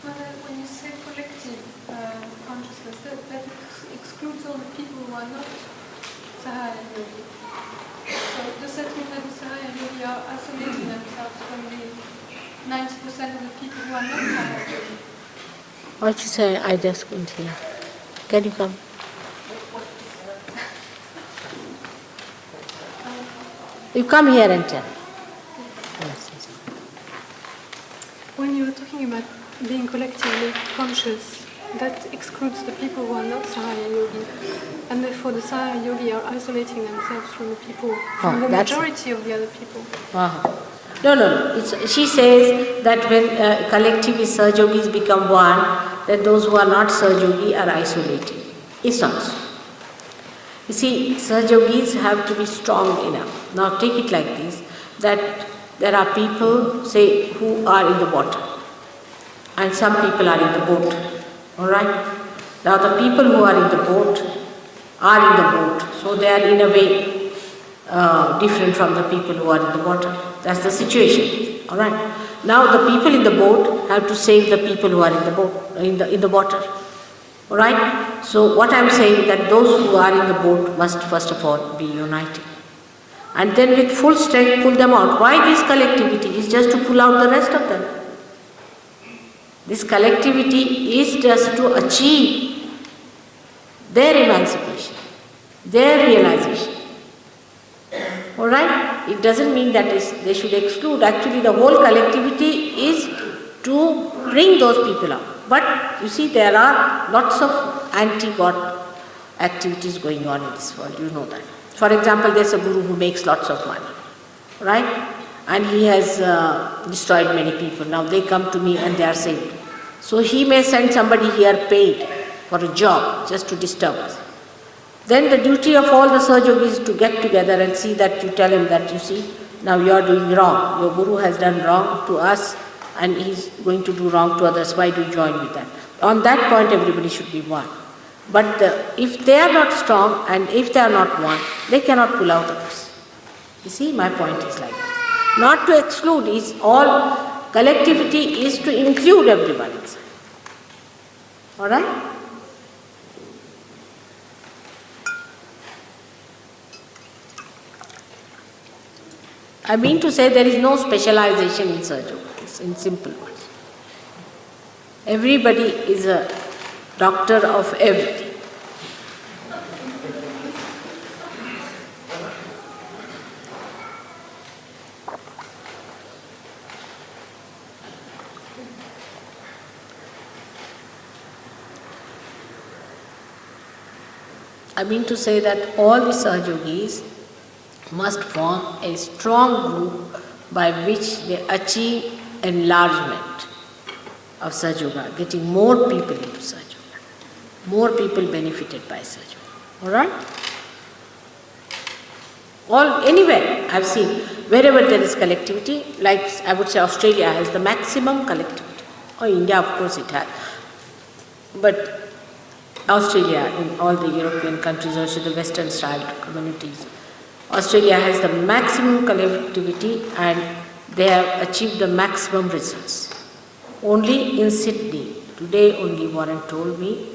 When you say collective consciousness, that excludes all the people who are not Sahaja Yogi. So does that mean that the Sahaja Yogi are isolating themselves from the 90% of the people who are not Sahaja Yogi? What you say? I just couldn't hear. Can you come? You come here and tell. Yes, yes. When you were talking about being collectively conscious, that excludes the people who are not Sahaja Yogi, and therefore the Sahaja Yogi are isolating themselves from the people, from the majority of the other people. No. She says that when collectively Sahajogis become one, then those who are not Sahajogi are isolated. It's not so. You see, Sahajogis have to be strong enough. Now take it like this, that there are people, say, who are in the water, and some people are in the boat. Alright? Now the people who are in the boat are in the boat, so they are in a way different from the people who are in the water. That's the situation. Alright? Now the people in the boat have to save the people who are in the boat, in the water. Alright? So what I am saying that those who are in the boat must first of all be united. And then with full strength pull them out. Why this collectivity? Is just to pull out the rest of them. This collectivity is just to achieve their emancipation, their realization. Alright? It doesn't mean that they should exclude. Actually the whole collectivity is to bring those people out. But you see, there are lots of anti-God activities going on in this world, you know that. For example, there's a guru who makes lots of money, right? And he has destroyed many people. Now they come to me and they are saved. So he may send somebody here paid for a job just to disturb us. Then the duty of all the Sahajogis is to get together and see that you tell him that, you see, now you are doing wrong. Your guru has done wrong to us and he's going to do wrong to others. Why do you join with that? On that point, everybody should be one. But if they are not strong and if they are not one, they cannot pull out others. You see, my point is like that. Not to exclude, is all collectivity is to include everyone inside. Alright? I mean to say there is no specialization in Sahaja Yoga, in simple words. Everybody is a doctor of everything. I mean to say that all the Sahaja Yogis must form a strong group by which they achieve enlargement of Sahaja Yoga, getting more people into Sahaja Yoga, more people benefited by Sahaja Yoga. Alright? Anywhere I've seen, wherever there is collectivity, like I would say Australia has the maximum collectivity, or India of course it has, but Australia, in all the European countries, also the Western style communities, Australia has the maximum collectivity and they have achieved the maximum results. Only in Sydney, today only Warren told me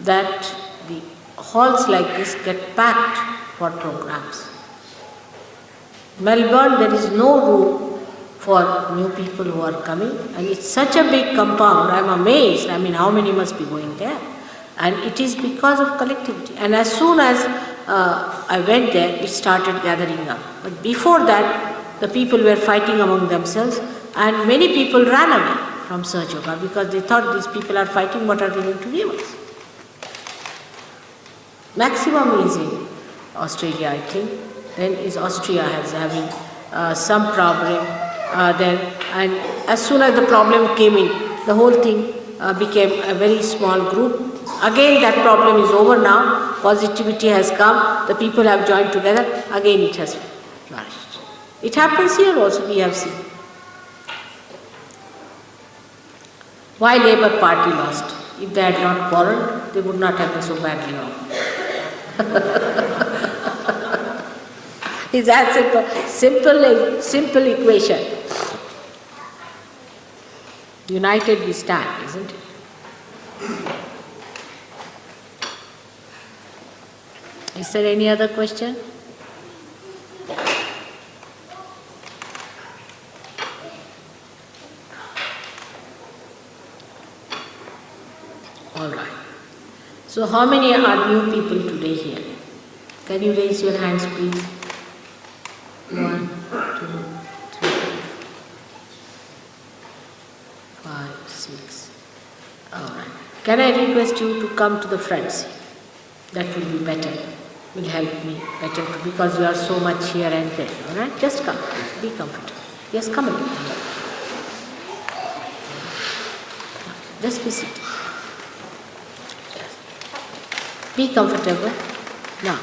that the halls like this get packed for programs. Melbourne, there is no room for new people who are coming, and it's such a big compound, I'm amazed, how many must be going there? And it is because of collectivity. And as soon as I went there, it started gathering up. But before that, the people were fighting among themselves, and many people ran away from Sahaja Yoga because they thought these people are fighting, what are they going to give us? Maximum is in Australia, I think. Then is Austria has having some problem there. And as soon as the problem came in, the whole thing became a very small group. Again that problem is over now, positivity has come, the people have joined together, again it has flourished. It happens here also, we have seen. Why Labour Party lost? If they had not quarreled, they would not have been so badly off. It's that simple equation. United we stand, isn't it? Is there any other question? All right. So how many are new people today here? Can you raise your hands, please? 1, 2, 3, 5, 6. All right. Can I request you to come to the front seat? That will be better. Will help me better because you are so much here and there. All right? Just come. Be comfortable. Yes, come in. Just be seated. Yes. Be comfortable. Now.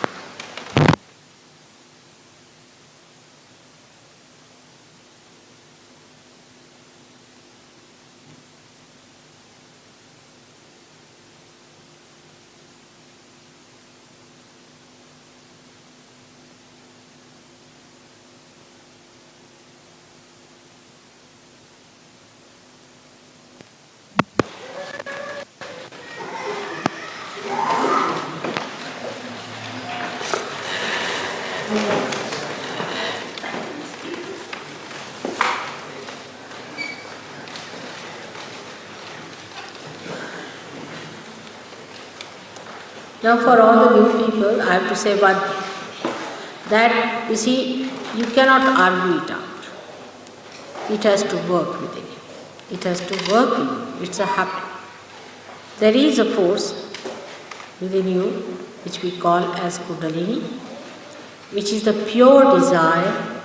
Now for all the new people, I have to say one thing, that you see, you cannot argue it out. It has to work within you. It has to work in you. It's a habit. There is a force within you which we call as Kundalini, which is the pure desire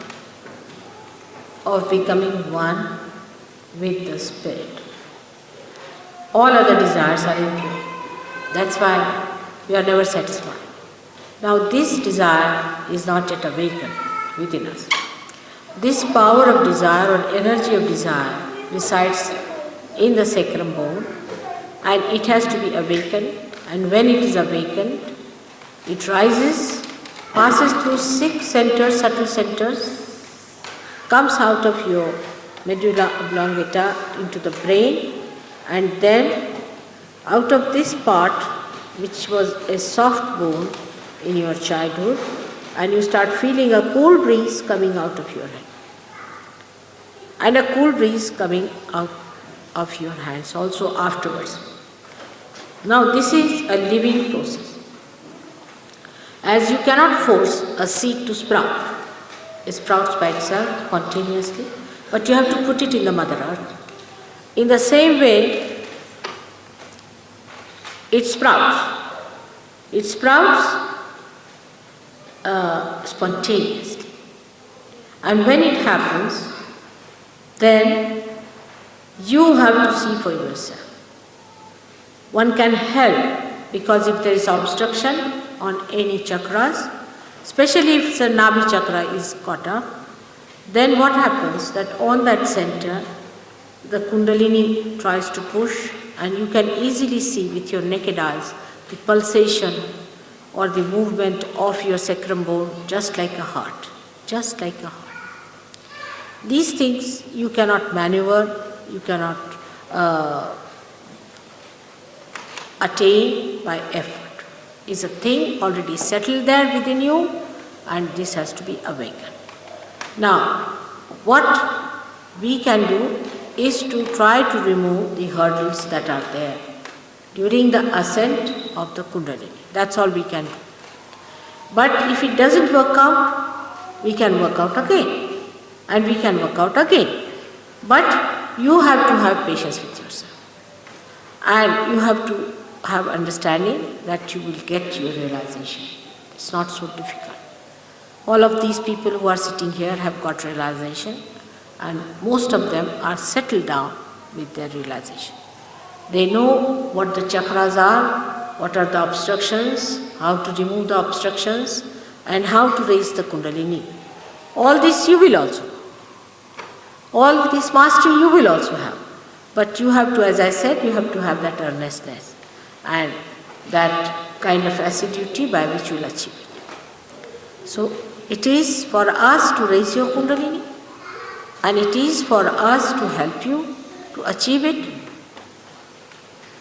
of becoming one with the Spirit. All other desires are impure. That's why we are never satisfied. Now this desire is not yet awakened within us. This power of desire or energy of desire resides in the sacrum bone, and it has to be awakened, and when it is awakened, it rises, passes through 6 centers, subtle centers, comes out of your medulla oblongata into the brain, and then out of this part, which was a soft bone in your childhood, and you start feeling a cool breeze coming out of your head. and a cool breeze coming out of your hands also afterwards. Now this is a living process. As you cannot force a seed to sprout, it sprouts by itself continuously, but you have to put it in the Mother Earth. In the same way, it sprouts. It sprouts spontaneously. And when it happens, then you have to see for yourself. One can help, because if there is obstruction on any chakras, especially if the Nabi chakra is caught up, then what happens that on that center, the Kundalini tries to push, and you can easily see with your naked eyes the pulsation or the movement of your sacrum bone, just like a heart, just like a heart. These things you cannot maneuver, you cannot attain by effort. It's a thing already settled there within you, and this has to be awakened. Now, what we can do is to try to remove the hurdles that are there during the ascent of the Kundalini. That's all we can do. But if it doesn't work out, we can work out again, and we can work out again. But you have to have patience with yourself, and you have to have understanding that you will get your realization. It's not so difficult. All of these people who are sitting here have got realization, and most of them are settled down with their realization. They know what the chakras are, what are the obstructions, how to remove the obstructions, and how to raise the Kundalini. All this you will also know. All this mastery you will also have. But you have to, as I said, you have to have that earnestness and that kind of assiduity by which you will achieve it. So it is for us to raise your Kundalini, and it is for us to help you to achieve it.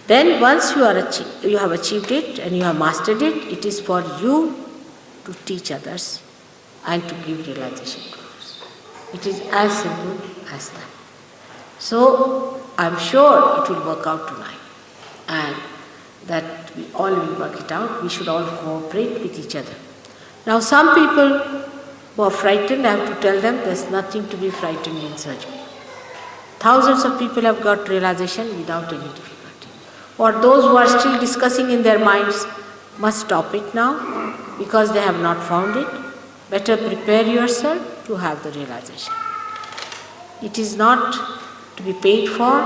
Then once you have achieved it and you have mastered it, it is for you to teach others and to give realization to others. It is as simple as that. So I am sure it will work out tonight, and that we all will work it out. We should all cooperate with each other. Now some people who are frightened, I have to tell them there is nothing to be frightened in surgery. Thousands of people have got realization without any difficulty. Or those who are still discussing in their minds must stop it now because they have not found it. Better prepare yourself to have the realization. It is not to be paid for,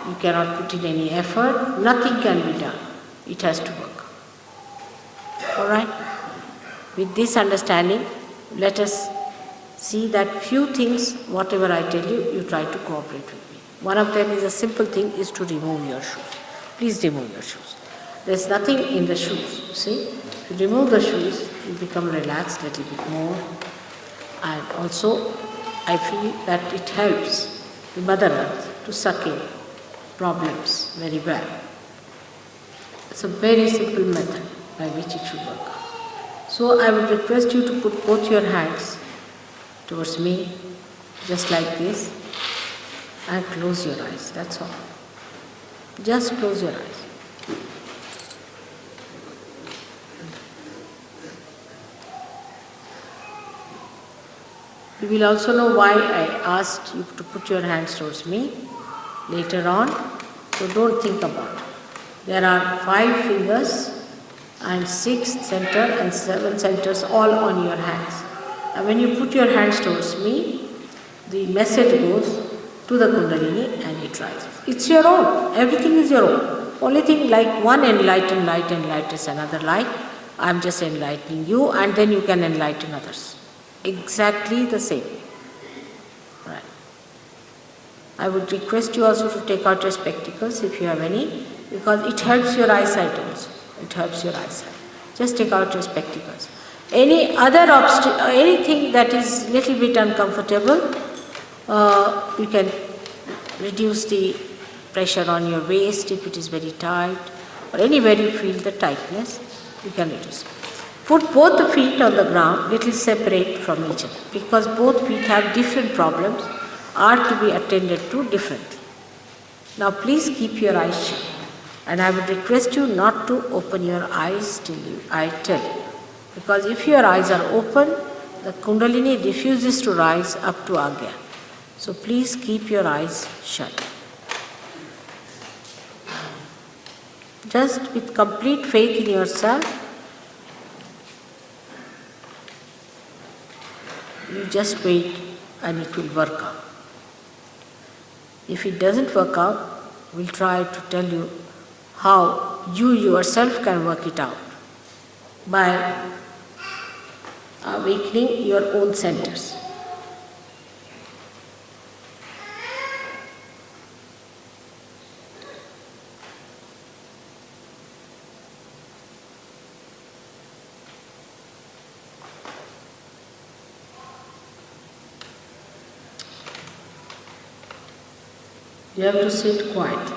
you cannot put in any effort, nothing can be done. It has to work. Alright? With this understanding, let us see that few things, whatever I tell you, you try to cooperate with me. One of them is a simple thing, is to remove your shoes. Please remove your shoes. There is nothing in the shoes, see? If you remove the shoes, you become relaxed a little bit more. And also, I feel that it helps the Mother Earth to suck in problems very well. It's a very simple method by which it should work. So I would request you to put both your hands towards me, just like this, and close your eyes, that's all. Just close your eyes. You will also know why I asked you to put your hands towards me later on, so don't think about it. There are 5 fingers and 6 center and 7 centers all on your hands. And when you put your hands towards me, the message goes to the Kundalini and it rises. It's your own. Everything is your own. Only thing, like one enlightened light enlightens another light, I am just enlightening you, and then you can enlighten others. Exactly the same. Right. I would request you also to take out your spectacles if you have any, because it helps your eyesight also. It helps your eyesight. Just take out your spectacles. Any other anything that is little bit uncomfortable, you can reduce the pressure on your waist if it is very tight, or anywhere you feel the tightness, you can reduce it. Put both the feet on the ground, little separate from each other, because both feet have different problems, are to be attended to differently. Now please keep your eyes shut, and I would request you not to open your eyes till I tell you, because if your eyes are open, the Kundalini refuses to rise up to Agya. So please keep your eyes shut. Just with complete faith in yourself, you just wait and it will work out. If it doesn't work out, we'll try to tell you how you yourself can work it out by awakening your own centers. You have to sit quietly.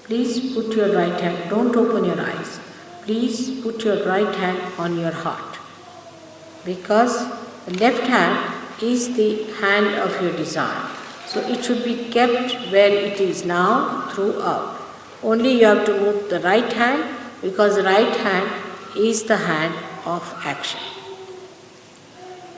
Please put your right hand, don't open your eyes. Please put your right hand on your heart, because the left hand is the hand of your desire. So it should be kept where it is now throughout. Only you have to move the right hand, because the right hand is the hand of action.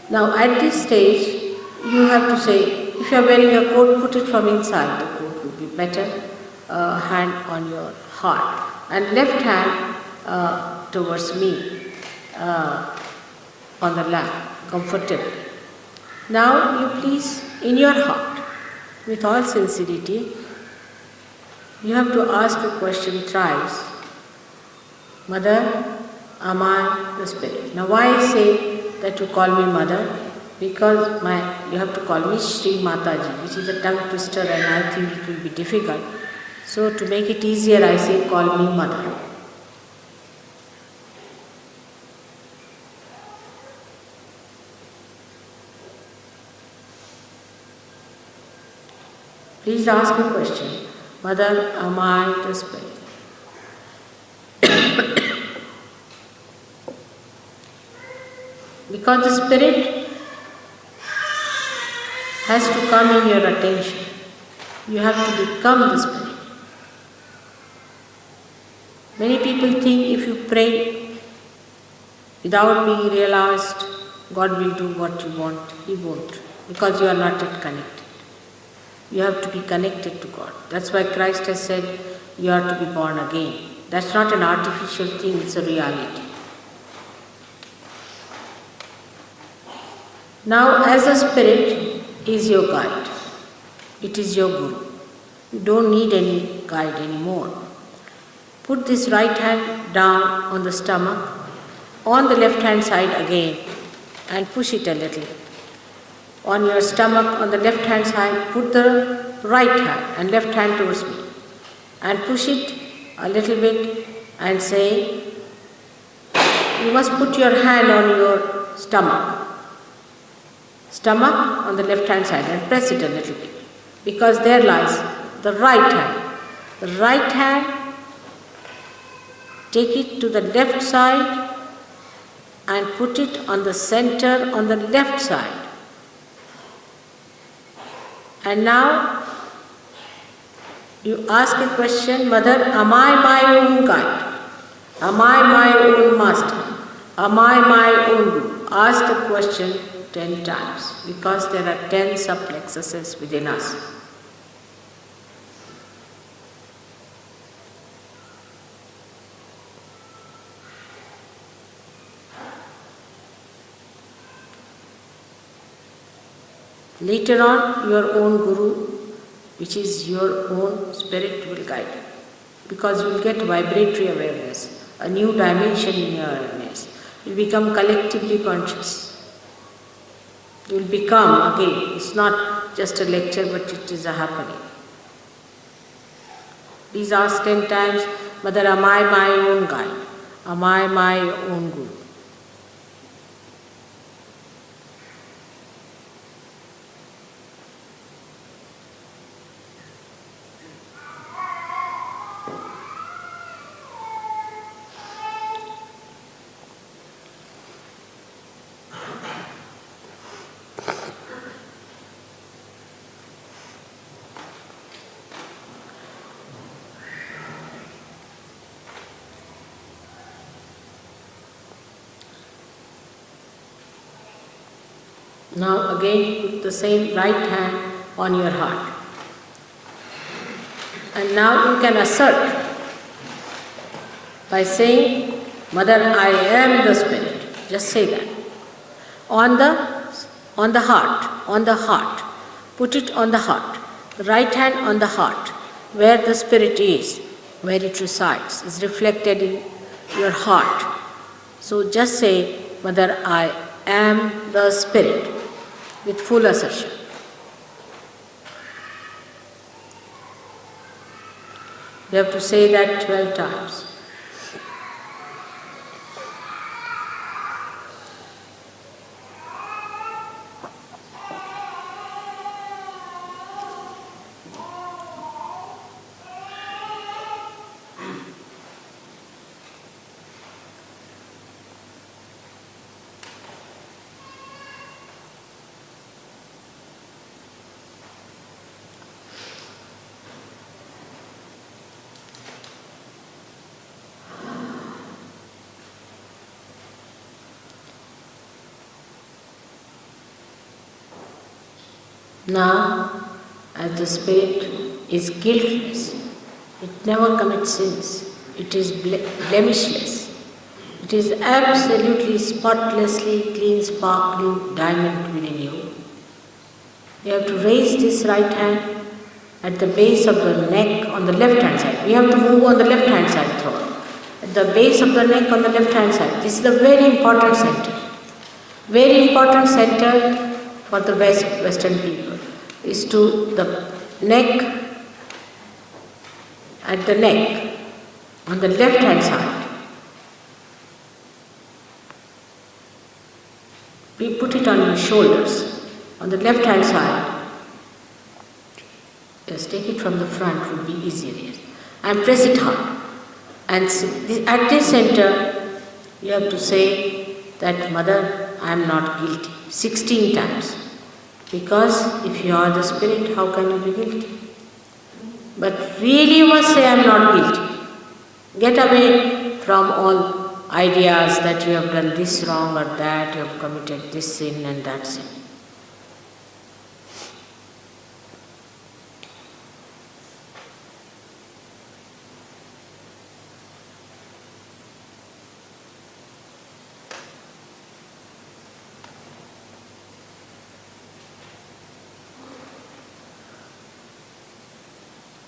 Now at this stage, you have to say, if you are wearing a coat, put it from inside. The coat would be better. Hand on your heart, and left hand towards me on the lap, comfortably. Now you please, in your heart, with all sincerity, you have to ask a question thrice. Mother, am I the spirit? Now why I say that you call me mother? Because you have to call me Shri Mataji, which is a tongue twister, and I think it will be difficult. So to make it easier, I say call me mother. Please ask a question. Mother, am I the spirit? Because the spirit has to come in your attention. You have to become the spirit. Many people think if you pray without being realized, God will do what you want. He won't, because you are not yet connected. You have to be connected to God. That's why Christ has said you are to be born again. That's not an artificial thing, it's a reality. Now, as a spirit is your guide. It is your guru. You don't need any guide anymore. Put this right hand down on the stomach, on the left hand side again, and push it a little. On your stomach, on the left hand side, put the right hand and left hand towards me, and push it a little bit and say, you must put your hand on your stomach. Stomach on the left hand side, and press it a little bit, because there lies the right hand. The right hand, take it to the left side and put it on the center on the left side. And now you ask a question, Mother, am I my own guide? Am I my own master? Am I my own guru? Ask the question 10 times, because there are 10 subplexuses within us. Later on, your own guru, which is your own spirit, will guide you, because you will get vibratory awareness, a new dimension in your awareness. You will become collectively conscious. You will become, again, it's not just a lecture, but it is a happening. Please ask 10 times, Mother, am I my own guide? Am I my own guru? Now again put the same right hand on your heart. And now you can assert by saying, Mother, I am the Spirit. Just say that. On the heart. Put it on the heart. The right hand on the heart, where the Spirit is, where it resides, is reflected in your heart. So just say, Mother, I am the Spirit, with full assertion. You have to say that 12 times. Now, as the Spirit is guiltless, it never commits sins, it is blemishless, it is absolutely spotlessly clean, sparkling diamond within you. You have to raise this right hand at the base of the neck on the left hand side. We have to move on the left hand side throat. At the base of the neck on the left hand side. This is a very important center. Very important center for the Western people is to the neck, at the neck, on the left hand side. We put it on your shoulders, on the left hand side. Just take it from the front, would be easier here. And press it hard. And at this center, you have to say that, Mother, I am not guilty, 16 times. Because if you are the Spirit, how can you be guilty? But really you must say, I am not guilty. Get away from all ideas that you have done this wrong or that, you have committed this sin and that sin.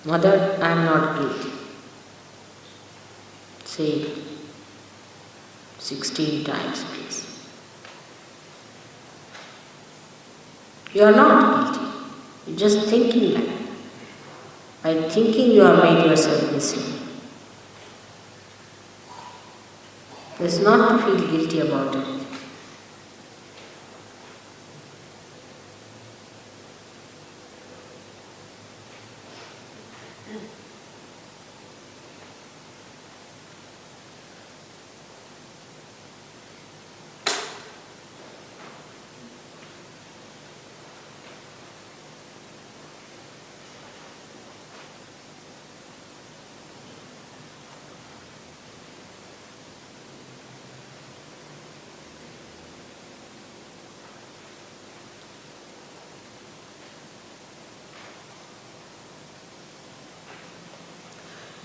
Mother, I am not guilty. Say it 16 times, please. You are not guilty. You are just thinking like that. By thinking, you have made yourself miserable. There is not to feel guilty about it.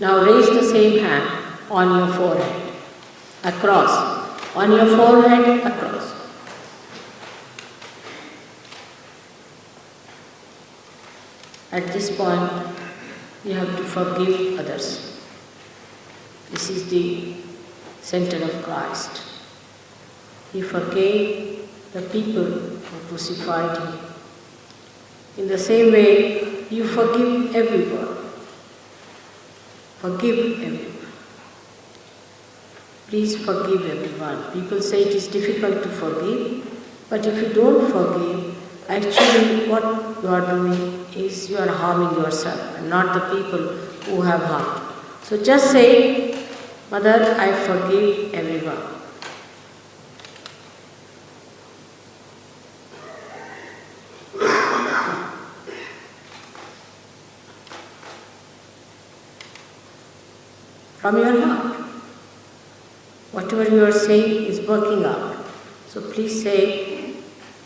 Now raise the same hand on your forehead, across, on your forehead, across. At this point, you have to forgive others. This is the center of Christ. He forgave the people who crucified him. In the same way, you forgive everyone. Forgive everyone. Please forgive everyone. People say it is difficult to forgive, but if you don't forgive, actually what you are doing is you are harming yourself and not the people who have harmed you. So just say, Mother, I forgive everyone. From your heart. Whatever you are saying is working out. So please say,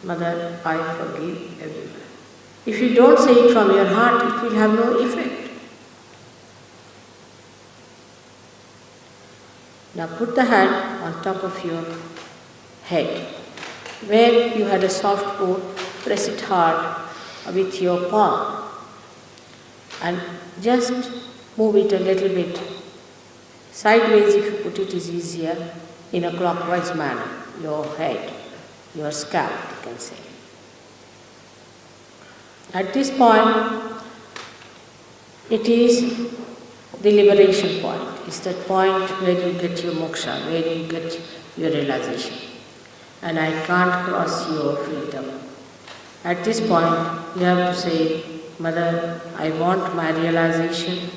Mother, I forgive everyone. If you don't say it from your heart, it will have no effect. Now put the hand on top of your head. Where you had a soft bone, press it hard with your palm and just move it a little bit. Sideways, if you put it, is easier, in a clockwise manner. Your head, your scalp, you can say. At this point, it is the liberation point. It's that point where you get your moksha, where you get your realization. And I can't cross your freedom. At this point, you have to say, Mother, I want my realization.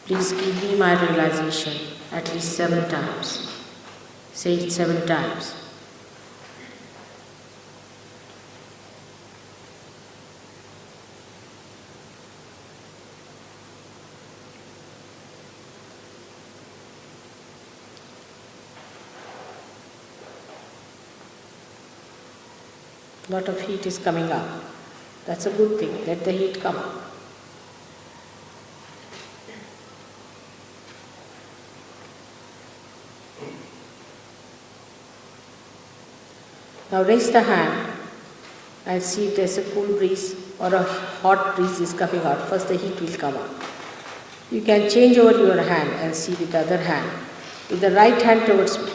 Please give me my realization at least 7 times. Say it 7 times. Lot of heat is coming up. That's a good thing. Let the heat come up. Now raise the hand and see if there's a cool breeze or a hot breeze is coming out. First the heat will come up. You can change over your hand and see with the other hand. With the right hand towards me.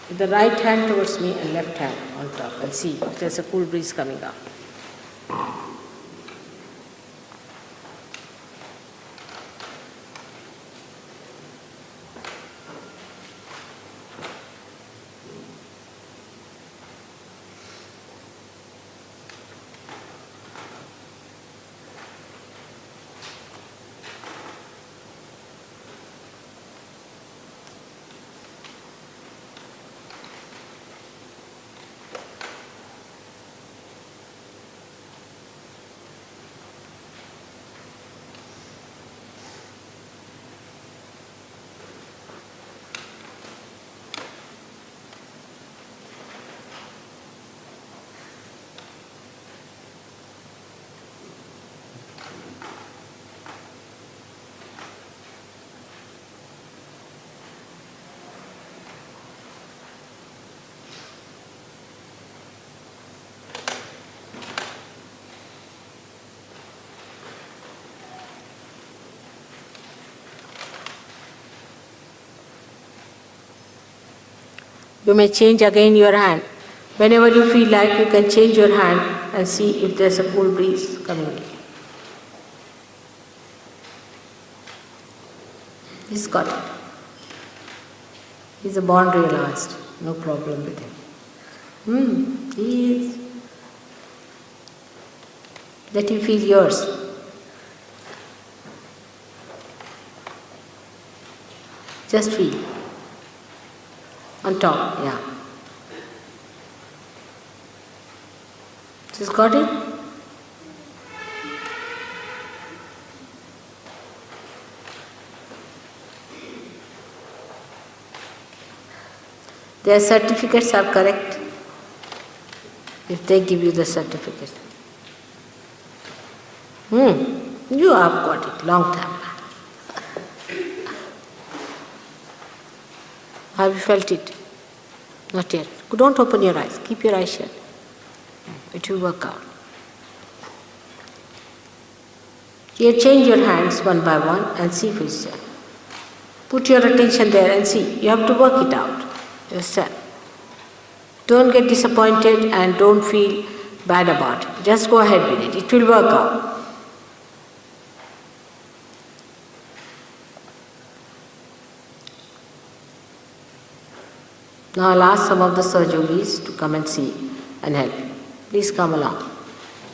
With the right hand towards me and left hand on top, and see if there's a cool breeze coming up. You may change again your hand. Whenever you feel like, you can change your hand and see if there's a cool breeze coming in. He's got it. He's a born realized. No problem with him. He is. Let him feel yours. Just feel. On top, yeah. Just got it? Their certificates are correct if they give you the certificate. You have got it, long time. Have you felt it? Not yet. Don't open your eyes. Keep your eyes shut. It will work out. Here, change your hands one by one and see for yourself. Put your attention there and see. You have to work it out yourself. Don't get disappointed and don't feel bad about it. Just go ahead with it. It will work out. Now I'll ask some of the Sahajogis to come and see and help. Please come along.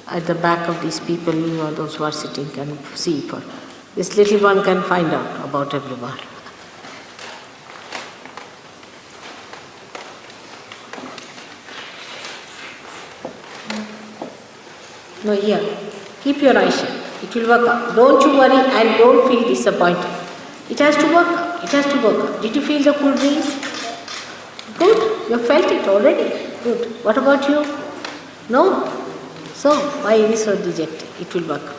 At the back of these people, those who are sitting can see. For this little one can find out about everyone. No, here. Keep your eyes shut. It will work out. Don't you worry and don't feel disappointed. It has to work out. It has to work out. Did you feel the cool breeze? Good. You felt it already. Good. What about you? No? So, why are you so dejected? It will work.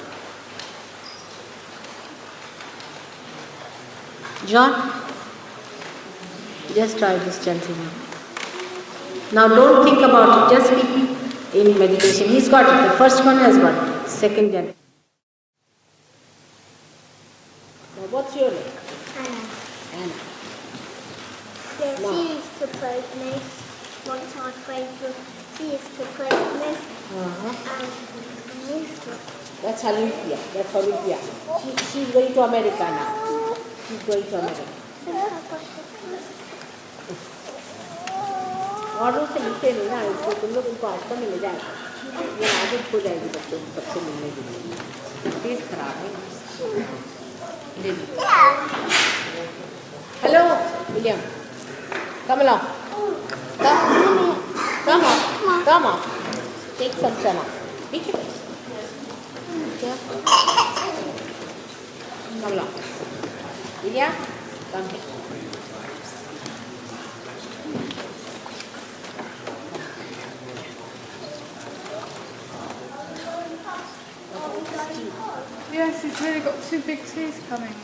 John, just try this gentleman. Now don't think about it, just keep in meditation. He's got it. The first one has got it. Second gentleman. Now what's your name? Anna. Anna. Yeah, No. she used to play with me. One time Facebook, she used to play with me. Uh-huh. And I used to. That's Olympia. That's Olympia. She's going to America now. She's going to America. Order से मिलते नहीं ना, इसको तुम लोग उनको आज का मिल जाएगा, ये आदत हो जाएगी बच्चों को सबसे मिलने के लिए, पेट खराब है। Hello William, come along, come on, take some chana, be careful, come along, William, come here. Yes, he's really got 2 big teeth coming.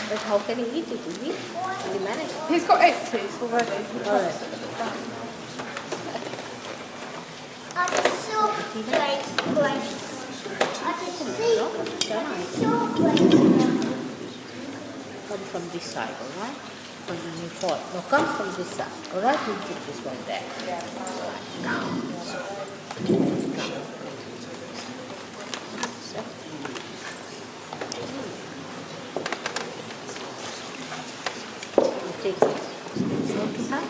But how can he eat it? Will he manage? He's got 8 teeth already. All right. I just saw great. I just see. Come from this side, all right? When you fall. No, come from this side, all right? We'll put this one there. Yeah. Now. Take it. Okay, huh?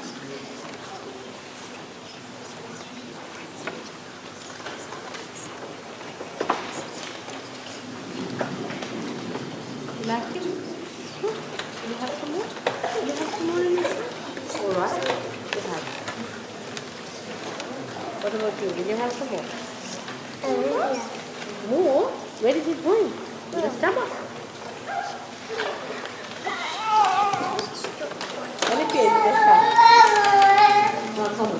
You like it? You have some more? You have some more in this one? All right. You have. What about you? Will you have some more? Yeah. More? Where is it going? In the stomach? Olympia, you just have. No, come on.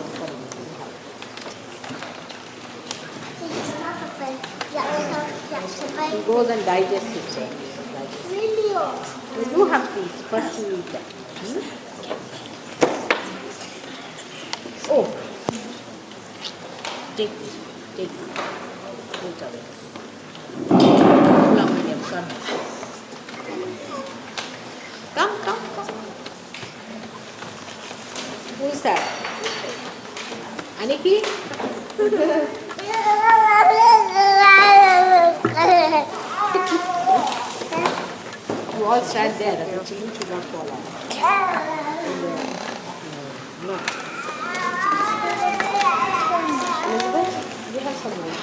It goes and digests it. Really? You do have these. First you eat them. Oh. Take this. Take this. Take it away. Come on, William. Come. Who is that? Aniki? You all stand there and the children should not fall out. No. Elizabeth, you have some more.